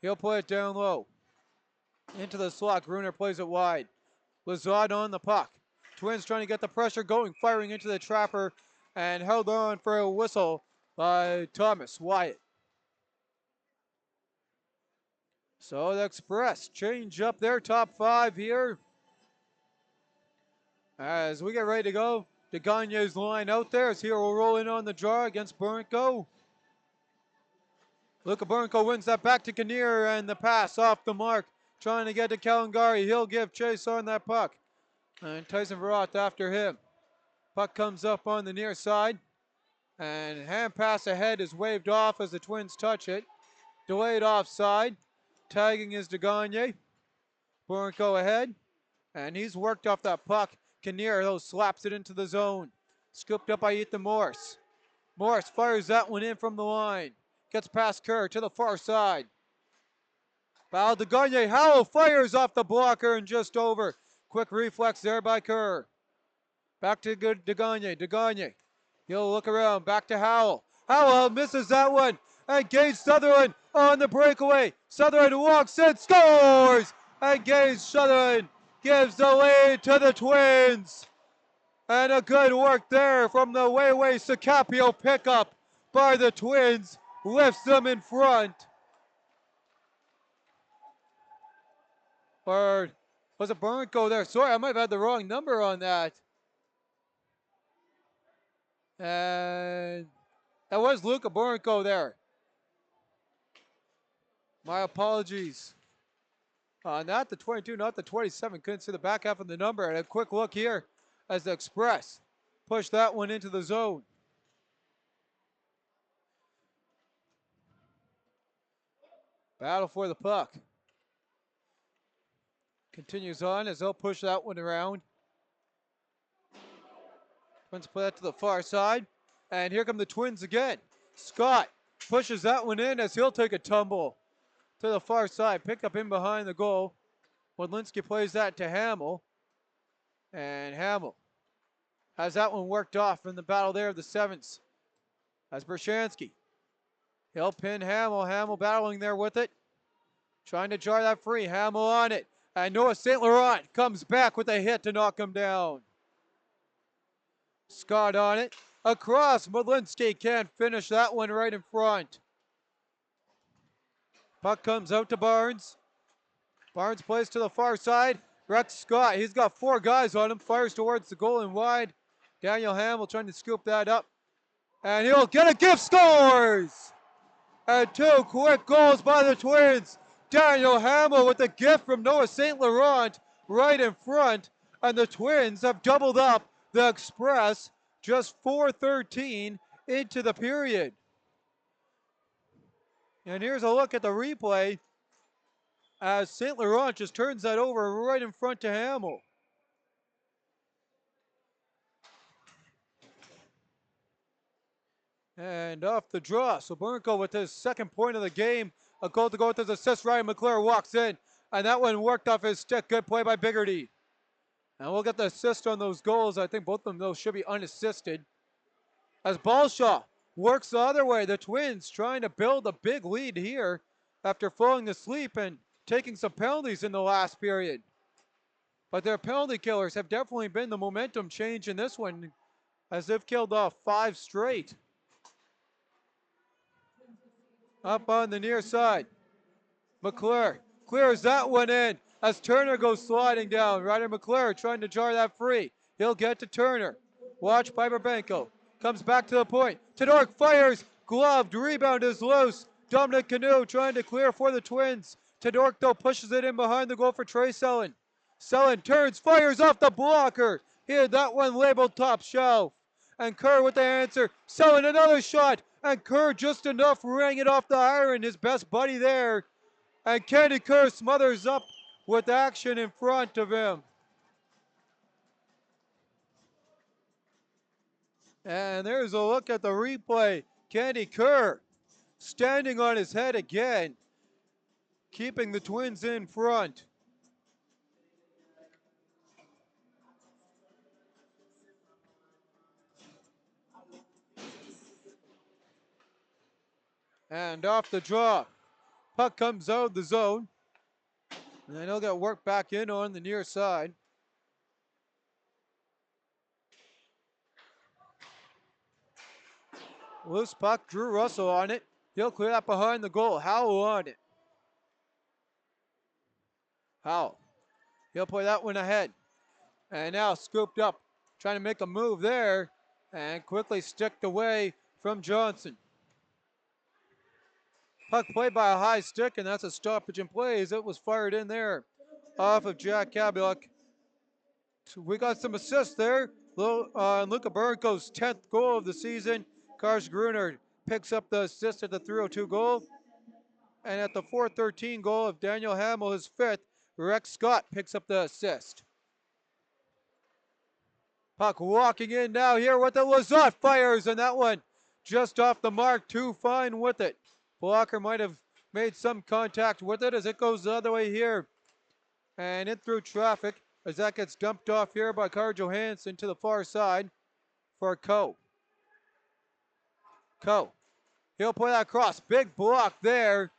A: he'll play it down low. Into the slot. Gruner plays it wide. Lizotte on the puck. Twins trying to get the pressure going, firing into the trapper, and held on for a whistle by Thomas Wyatt. So the Express change up their top 5 here. As we get ready to go, DeGagne's line out there as he will roll in on the draw against Burnko. Luka Burnko wins that back to Kinnear, and the pass off the mark. Trying to get to Kalangari. He'll give chase on that puck. And Tyson Verot after him. Puck comes up on the near side. And hand pass ahead is waved off as the Twins touch it. Delayed offside. Tagging is DeGagne. Burnko ahead. And he's worked off that puck. Kinnear, though, slaps it into the zone. Scooped up by Ethan Morris. Morris fires that one in from the line. Gets past Kerr to the far side. Foul DeGagne. Howell fires off the blocker and just over. Quick reflex there by Kerr. Back to DeGagne. DeGagne. He'll look around. Back to Howell. Howell misses that one. And Gage Sutherland on the breakaway. Sutherland walks in, scores! And Gage Sutherland gives the lead to the Twins. And a good work there from the Wayway Sacapio pickup by the Twins. Lifts them in front. Or was it Burnko there? Sorry, I might have had the wrong number on that. And that was Luca Burnko there. My apologies. Not the 22, not the 27. Couldn't see the back half of the number. And a quick look here as the Express push that one into the zone. Battle for the puck. Continues on as they'll push that one around. Twins play that to the far side. And here come the Twins again. Scott pushes that one in as he'll take a tumble to the far side. Pick up in behind the goal. Wadlinski plays that to Hamill. And Hamill has that one worked off in the battle there of the sevens. As Bershansky. He'll pin Hamill. Hamill battling there with it. Trying to jar that free. Hamill on it. And Noah St. Laurent comes back with a hit to knock him down. Scott on it. Across. Modlinski can't finish that one right in front. Puck comes out to Barnes. Barnes plays to the far side. Rex Scott, he's got 4 guys on him. Fires towards the goal and wide. Daniel Hamill trying to scoop that up. And he'll get a gift, scores! And 2 quick goals by the Twins. Daniel Hamill with a gift from Noah St. Laurent right in front. And the Twins have doubled up the Express just 4:13 into the period. And here's a look at the replay as St. Laurent just turns that over right in front to Hamill. And off the draw. So Burnko with his second point of the game. A goal to go with his assist. Ryan McClure walks in. And that one worked off his stick. Good play by Biggerty. And we'll get the assist on those goals. I think both of them, those should be unassisted. As Balshaw works the other way. The Twins trying to build a big lead here after falling asleep and taking some penalties in the last period. But their penalty killers have definitely been the momentum change in this one as they've killed off 5 straight. Up on the near side. McClure clears that one in as Turner goes sliding down. Ryder McClure trying to jar that free. He'll get to Turner. Watch Piper Benko. Comes back to the point. Tedork fires. Gloved. Rebound is loose. Dominic Canoe trying to clear for the Twins. Tedork though pushes it in behind the goal for Trey Sellen. Sellen turns, fires off the blocker. He had that one labeled top shelf. And Kerr with the answer. Sellen another shot. And Kerr just enough rang it off the iron. His best buddy there. And Candy Kerr smothers up with action in front of him. And there's a look at the replay. Candy Kerr standing on his head again, keeping the Twins in front. And off the draw. Puck comes out of the zone. And then he'll get worked back in on the near side. Loose puck, Drew Russell on it. He'll clear that behind the goal. Howell on it. Howell. He'll play that one ahead. And now scooped up. Trying to make a move there. And quickly sticked away from Johnson. Puck played by a high stick, and that's a stoppage in play as it was fired in there off of Jack Kabulak. So we got some assists there. Luca Burnko's 10th goal of the season. Kars Gruner picks up the assist at the 3:02 goal. And at the 4:13 goal of Daniel Hamill, his 5th, Rex Scott picks up the assist. Puck walking in now here with the Lazat fires, and that one just off the mark, too fine with it. Blocker might have made some contact with it as it goes the other way here. And in through traffic as that gets dumped off here by Carl Johansson to the far side for Coe. Coe. He'll play that cross. Big block there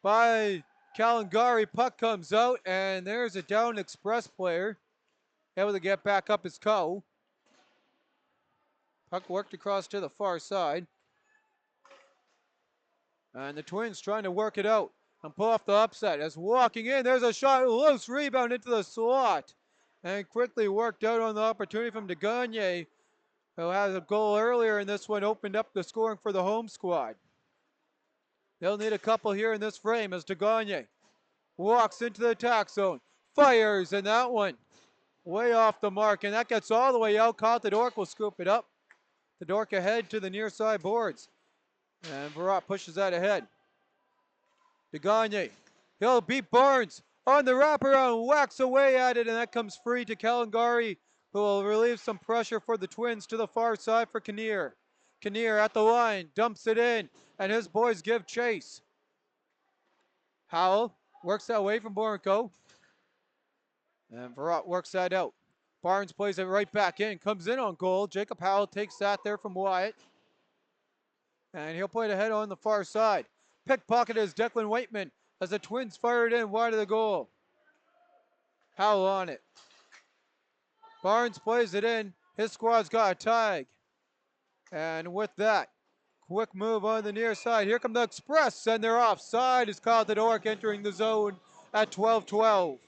A: by Garry. Puck comes out, and there's a down Express player. Able to get back up his co. Puck worked across to the far side. And the Twins trying to work it out and pull off the upset. As walking in, there's a shot, loose rebound into the slot. And quickly worked out on the opportunity from Gagne, who has a goal earlier in this one, opened up the scoring for the home squad. They'll need a couple here in this frame as Gagne walks into the attack zone, fires, and that one way off the mark, and that gets all the way out. Contadork will scoop it up. The Dork ahead to the near side boards. And Barat pushes that ahead. Gagne, he'll beat Barnes on the wraparound, whacks away at it, and that comes free to Garry, who will relieve some pressure for the Twins to the far side for Kinnear. Kinnear at the line, dumps it in, and his boys give chase. Howell works that away from Borenko. And Barat works that out. Barnes plays it right back in, comes in on goal. Jacob Howell takes that there from Wyatt. And he'll play it ahead on the far side. Pickpocket is Declan Whiteman as the Twins fire it in wide of the goal. Howell on it. Barnes plays it in. His squad's got a tag. And with that, quick move on the near side. Here come the Express, and they're offside as Contadork entering the zone at 12-12.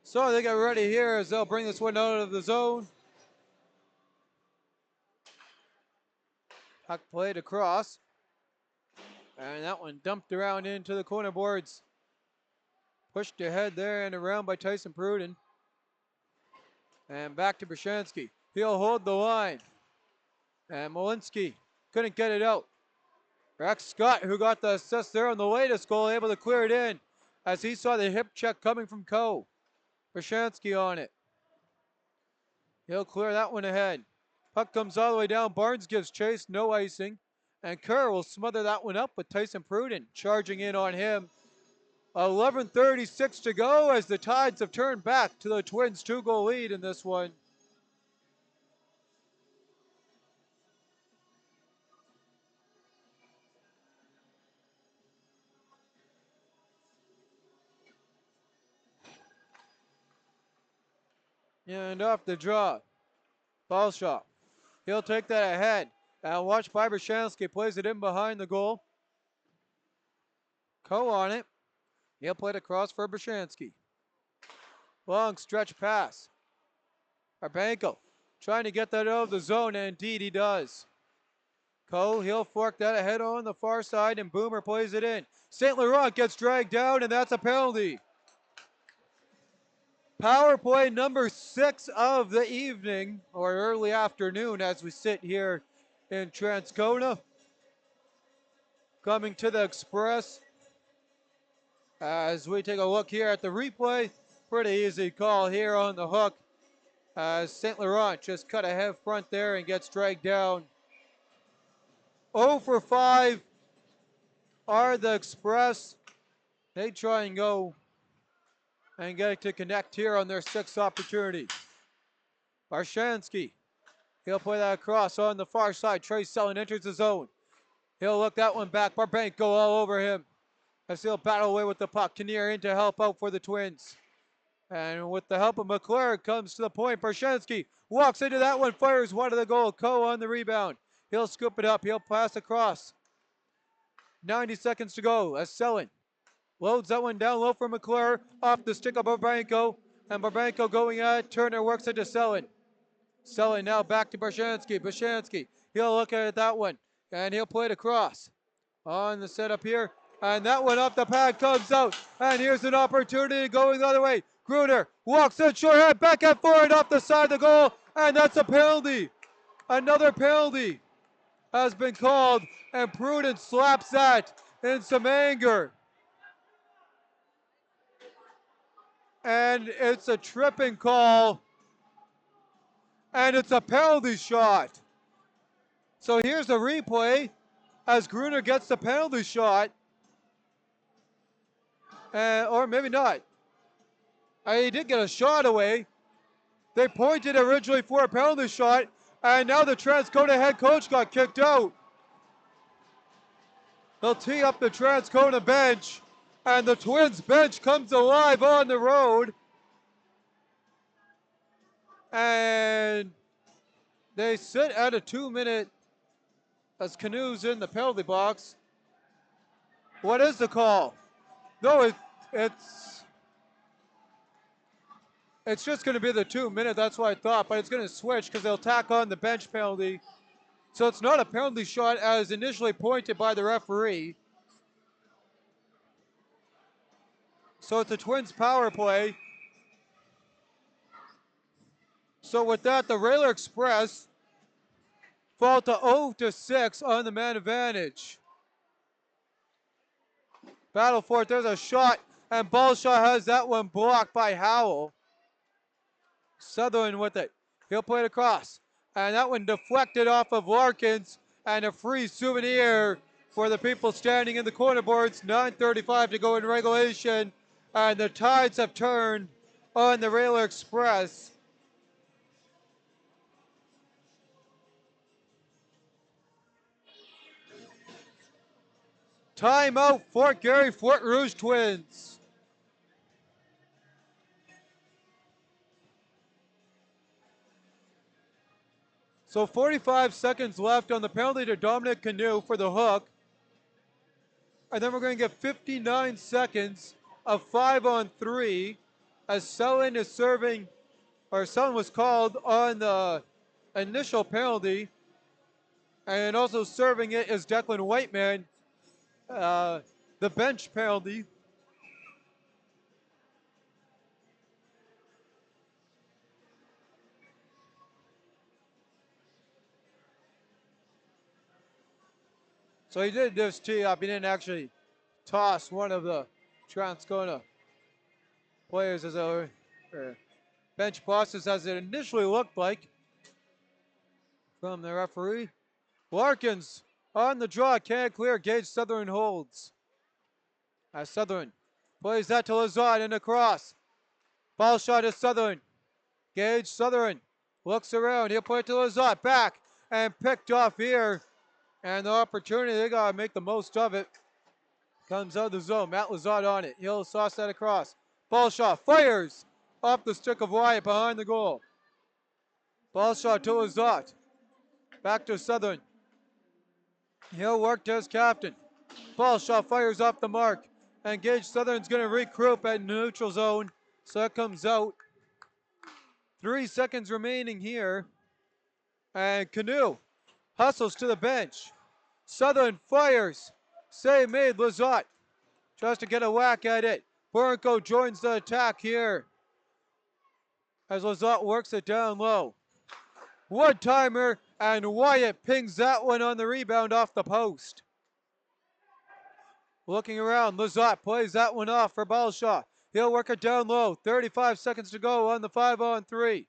A: So they get ready here as they'll bring this one out of the zone. Puck played across. And that one dumped around into the corner boards. Pushed ahead there and around by Tyson Pruden. And back to Brashansky. He'll hold the line. And Malinsky couldn't get it out. Rex Scott, who got the assist there on the latest goal, able to clear it in as he saw the hip check coming from Coe. Brashansky on it. He'll clear that one ahead. Puck comes all the way down. Barnes gives chase, no icing. And Kerr will smother that one up with Tyson Pruden charging in on him. 11:36 to go as the Tides have turned back to the Twins' 2-goal lead in this one. And off the draw. Ballshot. He'll take that ahead. And watch by Brashansky. Plays it in behind the goal. Coe on it. He'll play it across for Brashansky. Long stretch pass. Arbenko trying to get that out of the zone, and indeed he does. Coe, he'll fork that ahead on the far side, and Boomer plays it in. St. Laurent gets dragged down, and that's a penalty. Power play number 6 of the evening, or early afternoon as we sit here in Transcona. Coming to the Express. As we take a look here at the replay, pretty easy call here on the hook. As St. Laurent just cut ahead front there and gets dragged down. 0 for 5 are the Express. They try and go and get to connect here on their 6th opportunity. Barshansky, he'll play that across on the far side. Trey Sellon enters the zone. He'll look that one back. Barbank go all over him as he'll battle away with the puck. Kinnear in to help out for the Twins. And with the help of McClure, comes to the point. Barshansky walks into that one, fires one to the goal. Coe on the rebound. He'll scoop it up. He'll pass across. 90 seconds to go as Sellon loads that one down low for McClure. Off the stick of Barbanko. And Barbanko going at it. Turner works it to Sellon. Sellon now back to Barshansky. Barshansky, he'll look at that one. And he'll play it across. On the setup here. And that one off the pad comes out. And here's an opportunity going the other way. Gruner walks in short head, back and forward off the side of the goal. And that's a penalty. Another penalty has been called. And Pruden slaps that in some anger. And it's a tripping call. And it's a penalty shot. So here's the replay as Gruner gets the penalty shot. or maybe not. He did get a shot away. They pointed originally for a penalty shot, and now the Transcona head coach got kicked out. They'll tee up the Transcona bench, and the Twins bench comes alive on the road. And they sit at a 2-minute as Canoe's in the penalty box. What is the call? No, it's just going to be the 2-minute. That's what I thought, but it's going to switch because they'll tack on the bench penalty. So it's not a penalty shot as initially pointed by the referee. So it's a Twins power play. So with that, the Railer Express fall to 0-6 on the man advantage. Battle for it. There's a shot, and Ballshaw has that one blocked by Howell. Sutherland with it. He'll play it across. And that one deflected off of Larkins, and a free souvenir for the people standing in the corner boards. 9:35 to go in regulation, and the tides have turned on the Railer Express. Timeout, Fort Garry, Fort Rouge Twins. So 45 seconds left on the penalty to Dominic Canoe for the hook. And then we're going to get 59 seconds of 5-on-3 as Sullen is serving, or Sullen was called on the initial penalty. And also serving it is Declan Whiteman, the bench penalty. So he did this tee up. He didn't actually toss one of the Transcona players as a bench bosses as it initially looked like from the referee. Larkins on the draw, can't clear. Gage Sutherland holds. As Sutherland plays that to Lazard and across. Ball shot is Sutherland. Gage Sutherland looks around. He'll play it to Lazard. Back and picked off here. And the opportunity, they got to make the most of it. Comes out of the zone. Matt Lazard on it. He'll sauce that across. Ball shot fires off the stick of Wyatt behind the goal. Ball shot to Lazard. Back to Sutherland. He'll work to his captain. Ball shot fires off the mark. And Gage Sutherland's going to regroup at neutral zone. So that comes out. 3 seconds remaining here. And Canoe hustles to the bench. Sutherland fires. Save made. Lazat tries to get a whack at it. Burnko joins the attack here as Lazat works it down low. One timer, and Wyatt pings that one on the rebound off the post. Looking around, Lazat plays that one off for Ballshaw. He'll work it down low. 35 seconds to go on the 5-on-3.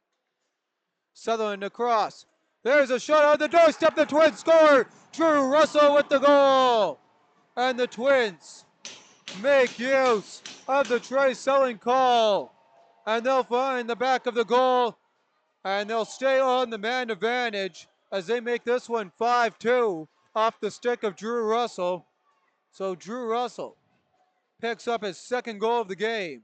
A: Sutherland across. There's a shot on the doorstep. The Twins score. Drew Russell with the goal. And the Twins make use of the Trey Selling call. And they'll find the back of the goal. And they'll stay on the man advantage as they make this one 5-2 off the stick of Drew Russell. So Drew Russell picks up his second goal of the game.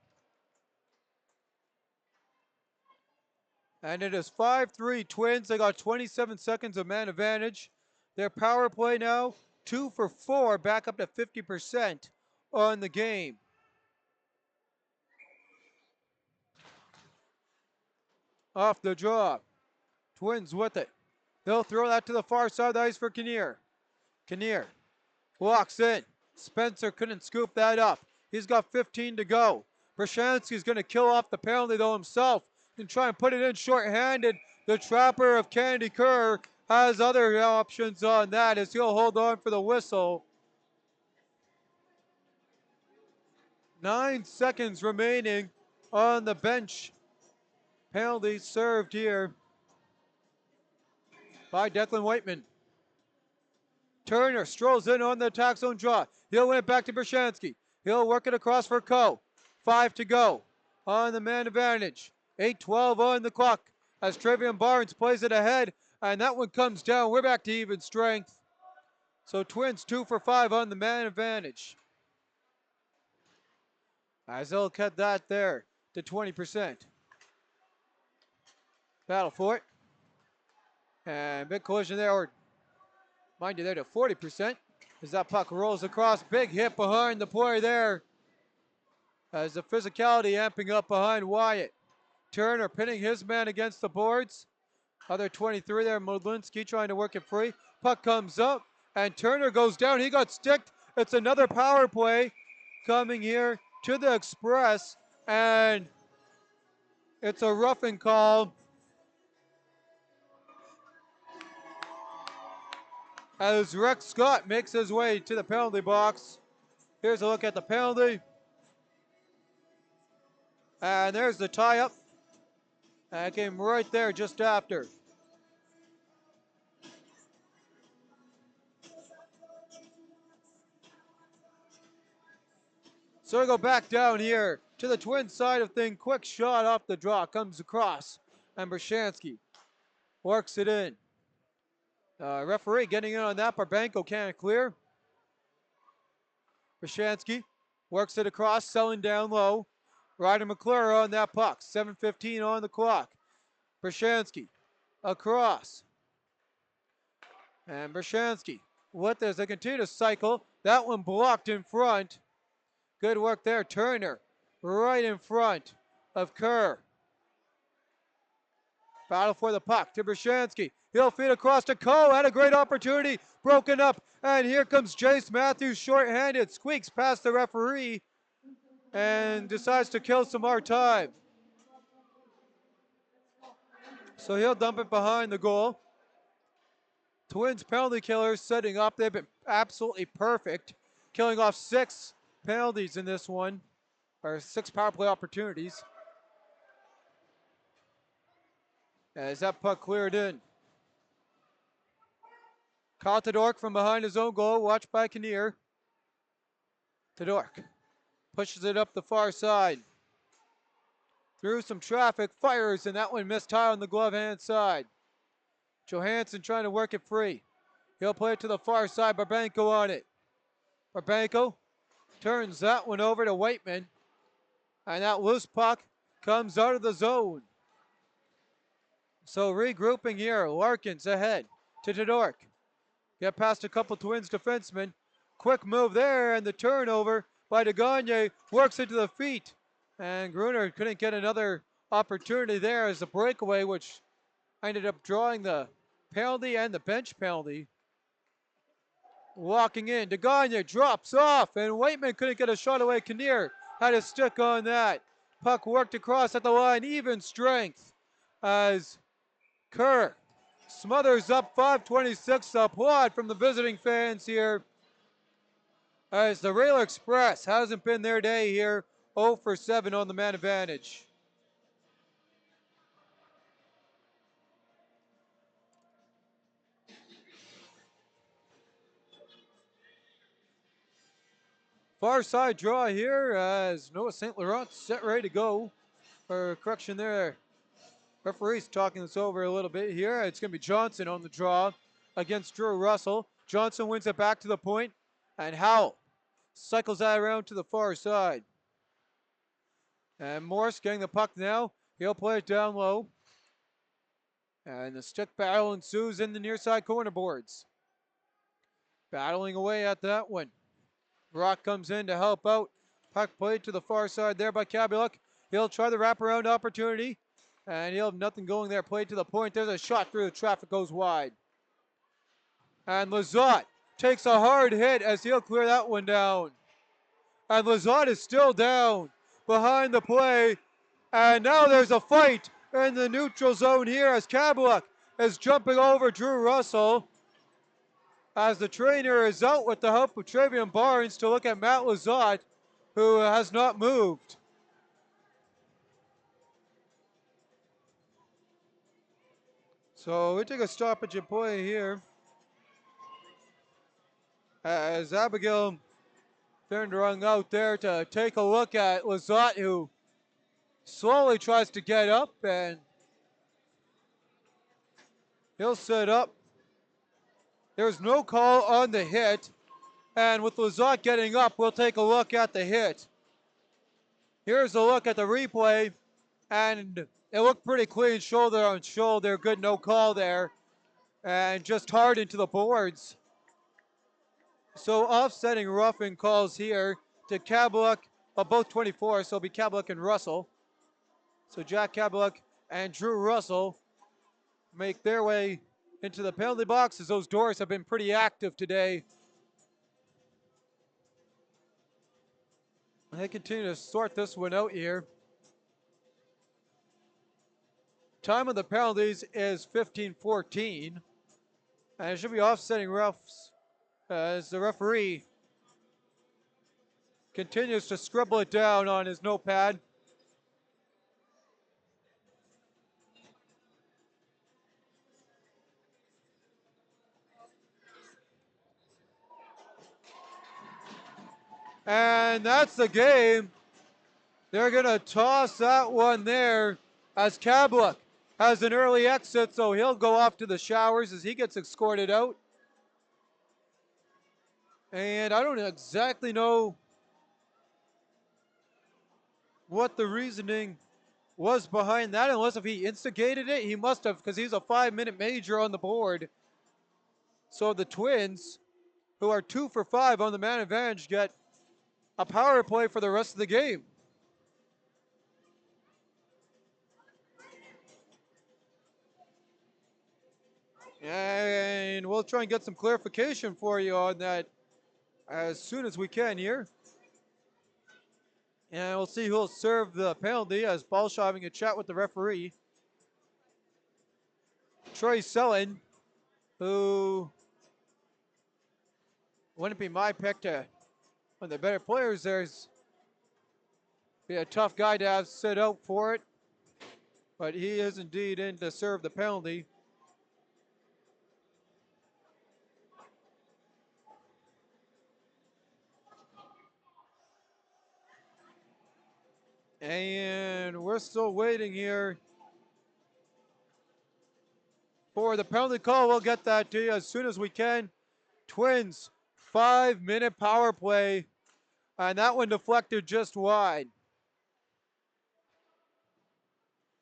A: And it is 5-3 Twins. They got 27 seconds of man advantage. Their power play now, 2 for 4, back up to 50% on the game. Off the draw. Twins with it. They'll throw that to the far side of the ice for Kinnear. Kinnear walks in. Spencer couldn't scoop that up. He's got 15 to go. Brashansky's going to kill off the penalty though himself and try and put it in short-handed. The trapper of Kennedy Kerr has other options on that as he'll hold on for the whistle. 9 seconds remaining on the bench. Penalty served here by Declan Whiteman. Turner strolls in on the attack zone draw. He'll win it back to Brashansky. He'll work it across for Co. 5 to go on the man advantage. 8:12 on the clock as Travion Barnes plays it ahead, and that one comes down. We're back to even strength. So Twins 2 for 5 on the man advantage. As they'll cut that there to 20%. Battle for it. And big collision there, or mind you, there to 40%. As that puck rolls across. Big hit behind the play there. As the physicality amping up behind Wyatt. Turner pinning his man against the boards. Other 23 there, Modlinski trying to work it free. Puck comes up, and Turner goes down. He got sticked. It's another power play coming here to the Express, and it's a roughing call. As Rex Scott makes his way to the penalty box. Here's a look at the penalty. And there's the tie-up. That came right there just after. So we go back down here to the Twins side of thing. Quick shot off the draw. Comes across. And Brashansky works it in. Referee getting in on that. Barbanko can't clear. Brashansky works it across. Selling down low. Ryder McClure on that puck. 7:15 on the clock. Brashansky across. And Brashansky with this. They continue to cycle. That one blocked in front. Good work there. Turner right in front of Kerr. Battle for the puck to Brashansky. He'll feed across to Coe. Had a great opportunity. Broken up. And here comes Jace Matthews short-handed. Squeaks past the referee and decides to kill some more time. So he'll dump it behind the goal. Twins penalty killers setting up. They've been absolutely perfect. Killing off 6 penalties in this one. Or 6 power play opportunities. As that puck cleared in. Kyle Todork from behind his own goal, watched by Kinnear. Todork pushes it up the far side. Through some traffic, fires, and that one missed high on the glove hand side. Johansson trying to work it free. He'll play it to the far side, Barbanko on it. Barbanko turns that one over to Waitman. And that loose puck comes out of the zone. So regrouping here, Larkins ahead to Todork. Get past a couple Twins defensemen. Quick move there, and the turnover by DeGagne works into the feet. And Gruner couldn't get another opportunity there as a breakaway, which ended up drawing the penalty and the bench penalty. Walking in, DeGagne drops off, and Waitman couldn't get a shot away. Kinnear had a stick on that. Puck worked across at the line, even strength as Kerr smothers up. 5:26 applaud from the visiting fans here as the Rail Express hasn't been their day here. 0 for 7 on the man advantage. Far side draw here as Noah St. Laurent set ready to go. For correction there. Referee's talking this over a little bit here. It's going to be Johnson on the draw against Drew Russell. Johnson wins it back to the point, and Howell cycles that around to the far side. And Morse getting the puck now. He'll play it down low. And the stick battle ensues in the near side corner boards. Battling away at that one. Brock comes in to help out. Puck played to the far side there by Kabuluk. He'll try the wraparound opportunity. And he'll have nothing going there. Played to the point. There's a shot through the traffic, goes wide. And Lizotte takes a hard hit as he'll clear that one down. And Lizotte is still down behind the play. And now there's a fight in the neutral zone here as Kabuluk is jumping over Drew Russell. As the trainer is out with the help of Travion Barnes to look at Matt Lizotte, who has not moved. So we take a stoppage in play here as Abigail They're rung out there to take a look at Lizotte, who slowly tries to get up, and he'll sit up. There's no call on the hit, and with Lizotte getting up, we'll take a look at the hit. Here's a look at the replay, and it looked pretty clean, shoulder on shoulder. Good no call there, and just hard into the boards. So offsetting roughing calls here to Kabeluk, both 24, so it'll be Kabeluk and Russell. So Jack Kabeluk and Drew Russell make their way into the penalty box, as those doors have been pretty active today. They continue to sort this one out here. Time of the penalties is 15:14. And it should be offsetting refs as the referee continues to scribble it down on his notepad. And that's the game. They're going to toss that one there as Kabeluk has an early exit, so he'll go off to the showers as he gets escorted out. And I don't exactly know what the reasoning was behind that, unless if he instigated it. He must have, because he's a 5-minute major on the board. So the Twins, who are 2 for 5 on the man advantage, get a power play for the rest of the game. And we'll try and get some clarification for you on that as soon as we can here. And we'll see who'll serve the penalty, as Balshaw having a chat with the referee. Troy Sellen, who wouldn't be my pick to one of the better players. There's be a tough guy to have sit out for it, but he is indeed in to serve the penalty. And we're still waiting here for the penalty call. We'll get that to you as soon as we can. Twins, 5-minute power play, and that one deflected just wide.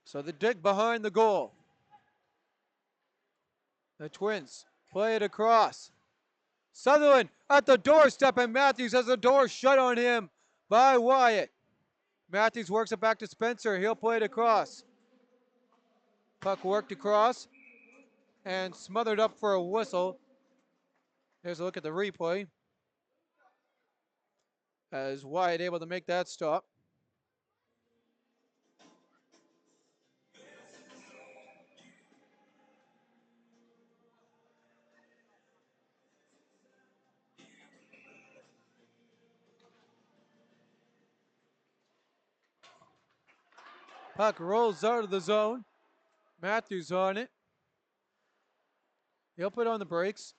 A: So the dig behind the goal. The Twins play it across. Sutherland at the doorstep, and Matthews has the door shut on him by Wyatt. Matthews works it back to Spencer. He'll play it across. Puck worked across and smothered up for a whistle. Here's a look at the replay. As Wyatt able to make that stop. Puck rolls out of the zone. Matthews on it. He'll put on the brakes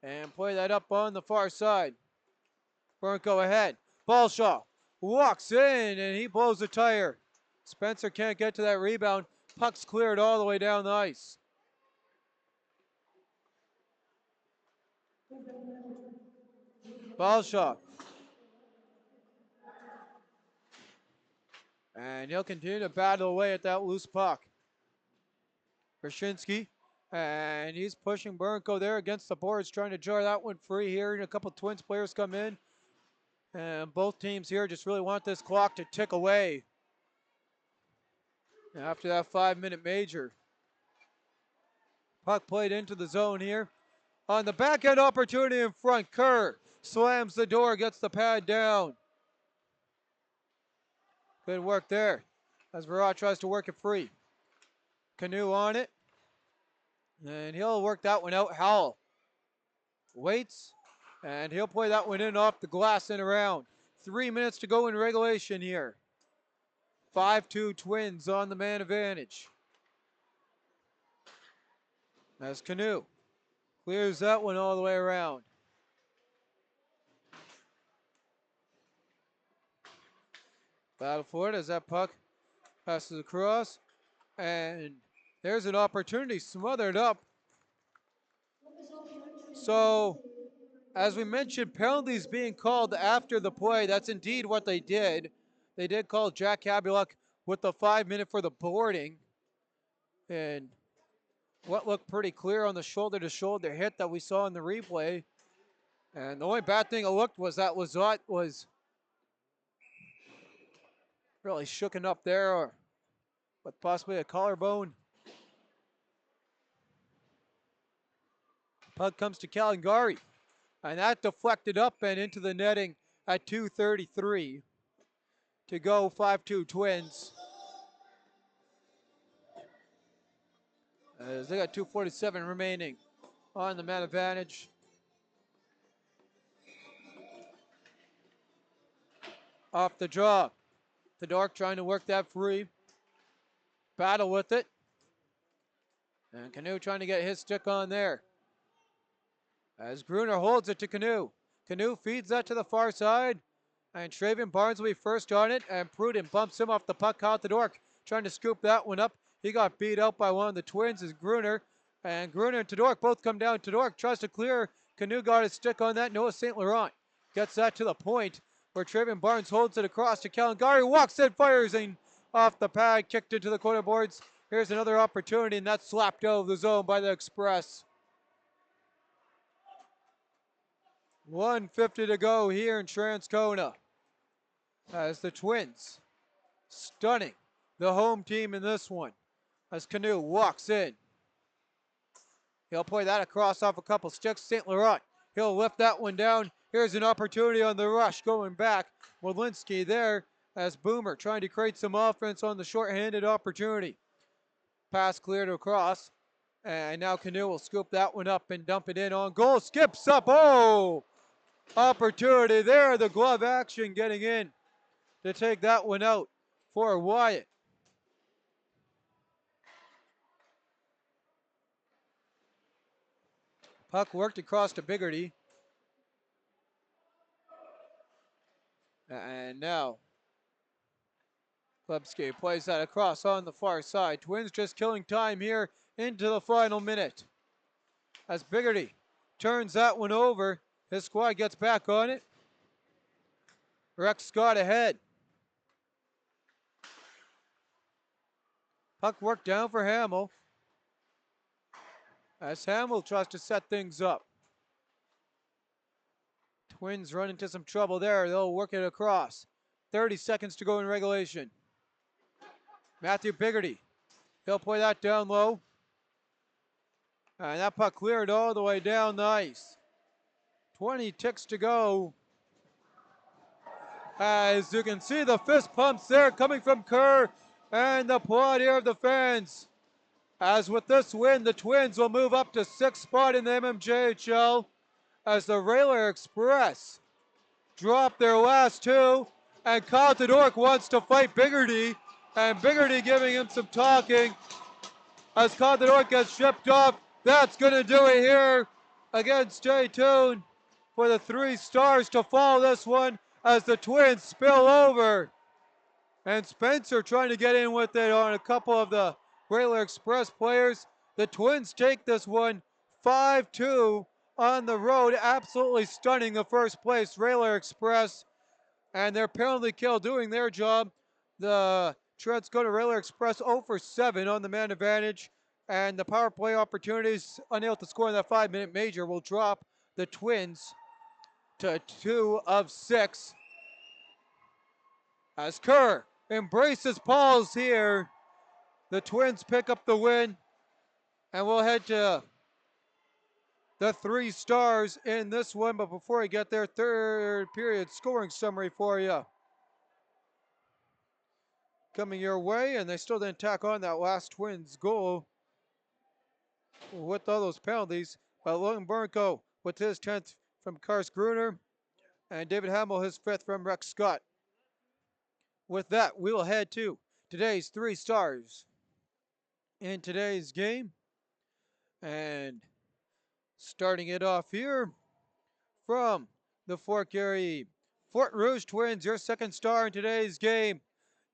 A: and play that up on the far side. Burnko ahead. Balshaw walks in and he blows the tire. Spencer can't get to that rebound. Puck's cleared all the way down the ice. Balshaw. And he'll continue to battle away at that loose puck. Krasinski, and he's pushing Burnko there against the boards, trying to jar that one free here. And a couple Twins players come in. And both teams here just really want this clock to tick away after that 5-minute major. Puck played into the zone here. On the backhand opportunity in front, Kerr slams the door, gets the pad down. Good work there as Virat tries to work it free. Canoe on it. And he'll work that one out. Howell waits, and he'll play that one in off the glass and around. 3 minutes to go in regulation here. 5-2 Twins on the man advantage. As Canoe clears that one all the way around. Battle for it as that puck passes across. And there's an opportunity smothered up. So, as we mentioned, penalties being called after the play. That's indeed what they did. They did call Jack Kabuluk with the 5 minute for the boarding. And what looked pretty clear on the shoulder-to-shoulder hit that we saw in the replay. And the only bad thing it looked was that Lazat was really shooken up there, or with possibly a collarbone. Puck comes to Garry, and that deflected up and into the netting at 2:33 to go. 5-2 Twins. As they got 2:47 remaining on the man advantage. Off the draw. The Dork trying to work that free. Battle with it. And Canoe trying to get his stick on there. As Gruner holds it to Canoe. Canoe feeds that to the far side. And Traven Barnes will be first on it. And Pruden bumps him off the puck out the Dork. Trying to scoop that one up. He got beat out by one of the Twins as Gruner. And Gruner and Todork both come down. Todork tries to clear. Canoe got his stick on that. Noah St. Laurent gets that to the point where Traven Barnes holds it across to Garry. Walks in, fires in off the pad. Kicked into the corner boards. Here's another opportunity, and that's slapped out of the zone by the Express. 1:50 to go here in Transcona. As the Twins stunning the home team in this one. As Canoe walks in. He'll play that across off a couple sticks. St. Laurent, he'll lift that one down. Here's an opportunity on the rush going back. Wolinski there as Boomer trying to create some offense on the shorthanded opportunity. Pass cleared across. And now Canoe will scoop that one up and dump it in on goal. Skips up. Oh! Opportunity there. The glove action getting in to take that one out for Wyatt. Puck worked across to Biggerty. And now Klebski plays that across on the far side. Twins just killing time here into the final minute. As Biggerty turns that one over, his squad gets back on it. Rex Scott ahead. Puck worked down for Hamill. As Hamill tries to set things up. Twins run into some trouble there. They'll work it across. 30 seconds to go in regulation. Matthew Biggerty. He'll play that down low. And that puck cleared all the way down the ice. 20 ticks to go. As you can see, the fist pumps there coming from Kerr and the applaud here of the fans. As with this win, the Twins will move up to 6th spot in the MMJHL as the Railer Express drop their last two. And Kyle Todork wants to fight Biggerty, and Biggerty giving him some talking as Kyle Todork gets shipped off. That's going to do it here. Again, stay tuned for the 3 stars to follow this one as the Twins spill over. And Spencer trying to get in with it on a couple of the Railer Express players. The Twins take this one 5-2 on the road. Absolutely stunning the first place Railer Express. And their penalty kill doing their job. The Transcona Railer Express 0 for 7 on the man advantage. And the power play opportunities unable to score in that 5-minute major will drop the Twins to 2 of 6. As Kerr embraces Pauls here, the Twins pick up the win. And we'll head to the 3 stars in this one. But before I get there, third period scoring summary for you. Coming your way, and they still didn't tack on that last Twins goal with all those penalties. But Logan Burnko with his 10th from Kars Gruner, and David Hamill his 5th from Rex Scott. With that, we will head to today's 3 stars in today's game. And starting it off here from the Fort Garry Fort Rouge Twins, your second star in today's game.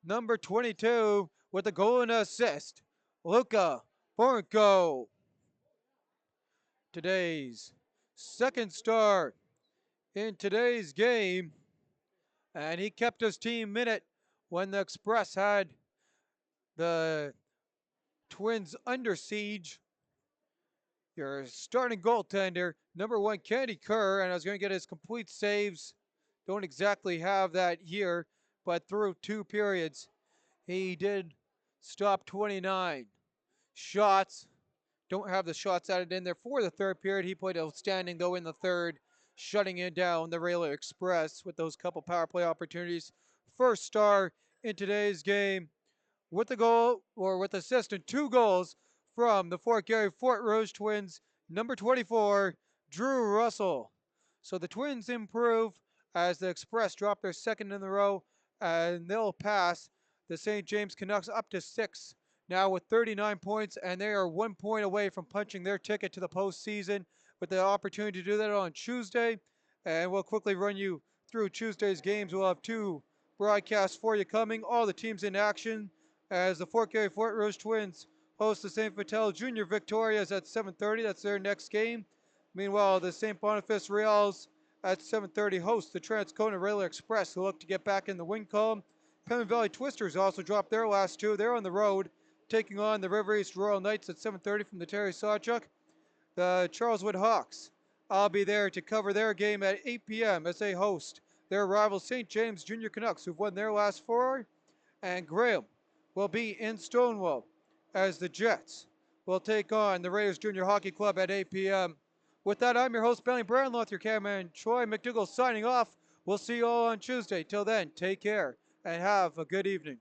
A: Number 22 with a goal and assist, Luca Bornko. Today's second star in today's game, and he kept his team in it when the Express had the Twins under siege. Your starting goaltender, number 1, Candy Kerr, and I was going to get his complete saves. Don't exactly have that here, but through 2 periods, he did stop 29 shots. Don't have the shots added in there for the third period. He played outstanding, though, in the third, shutting it down the Railer Express with those couple power play opportunities. First star in today's game with the goal, or with assist, and 2 goals from the Fort Garry Fort Rouge Twins, number 24, Drew Russell. So the Twins improve as the Express drop their second in a row, and they'll pass the St. James Canucks up to 6 now with 39 points, and they are 1 point away from punching their ticket to the postseason with the opportunity to do that on Tuesday. And we'll quickly run you through Tuesday's games. We'll have 2 broadcasts for you coming. All the teams in action as the Fort Garry Fort Rouge Twins host the St. Vital Junior Victorias at 7:30. That's their next game. Meanwhile, the St. Boniface Reals at 7:30 host the Transcona Railer Express, who look to get back in the win column. Pemmon Valley Twisters also dropped their last 2. They're on the road, taking on the River East Royal Knights at 7:30 from the Terry Sawchuk. The Charleswood Hawks, I'll be there to cover their game at 8 p.m. as they host their rival St. James Junior Canucks, who've won their last 4. And Graham will be in Stonewall as the Jets will take on the Raiders Junior Hockey Club at 8 p.m. With that, I'm your host, Benny Brandlow, with your cameraman, Troy McDougall, signing off. We'll see you all on Tuesday. Till then, take care and have a good evening.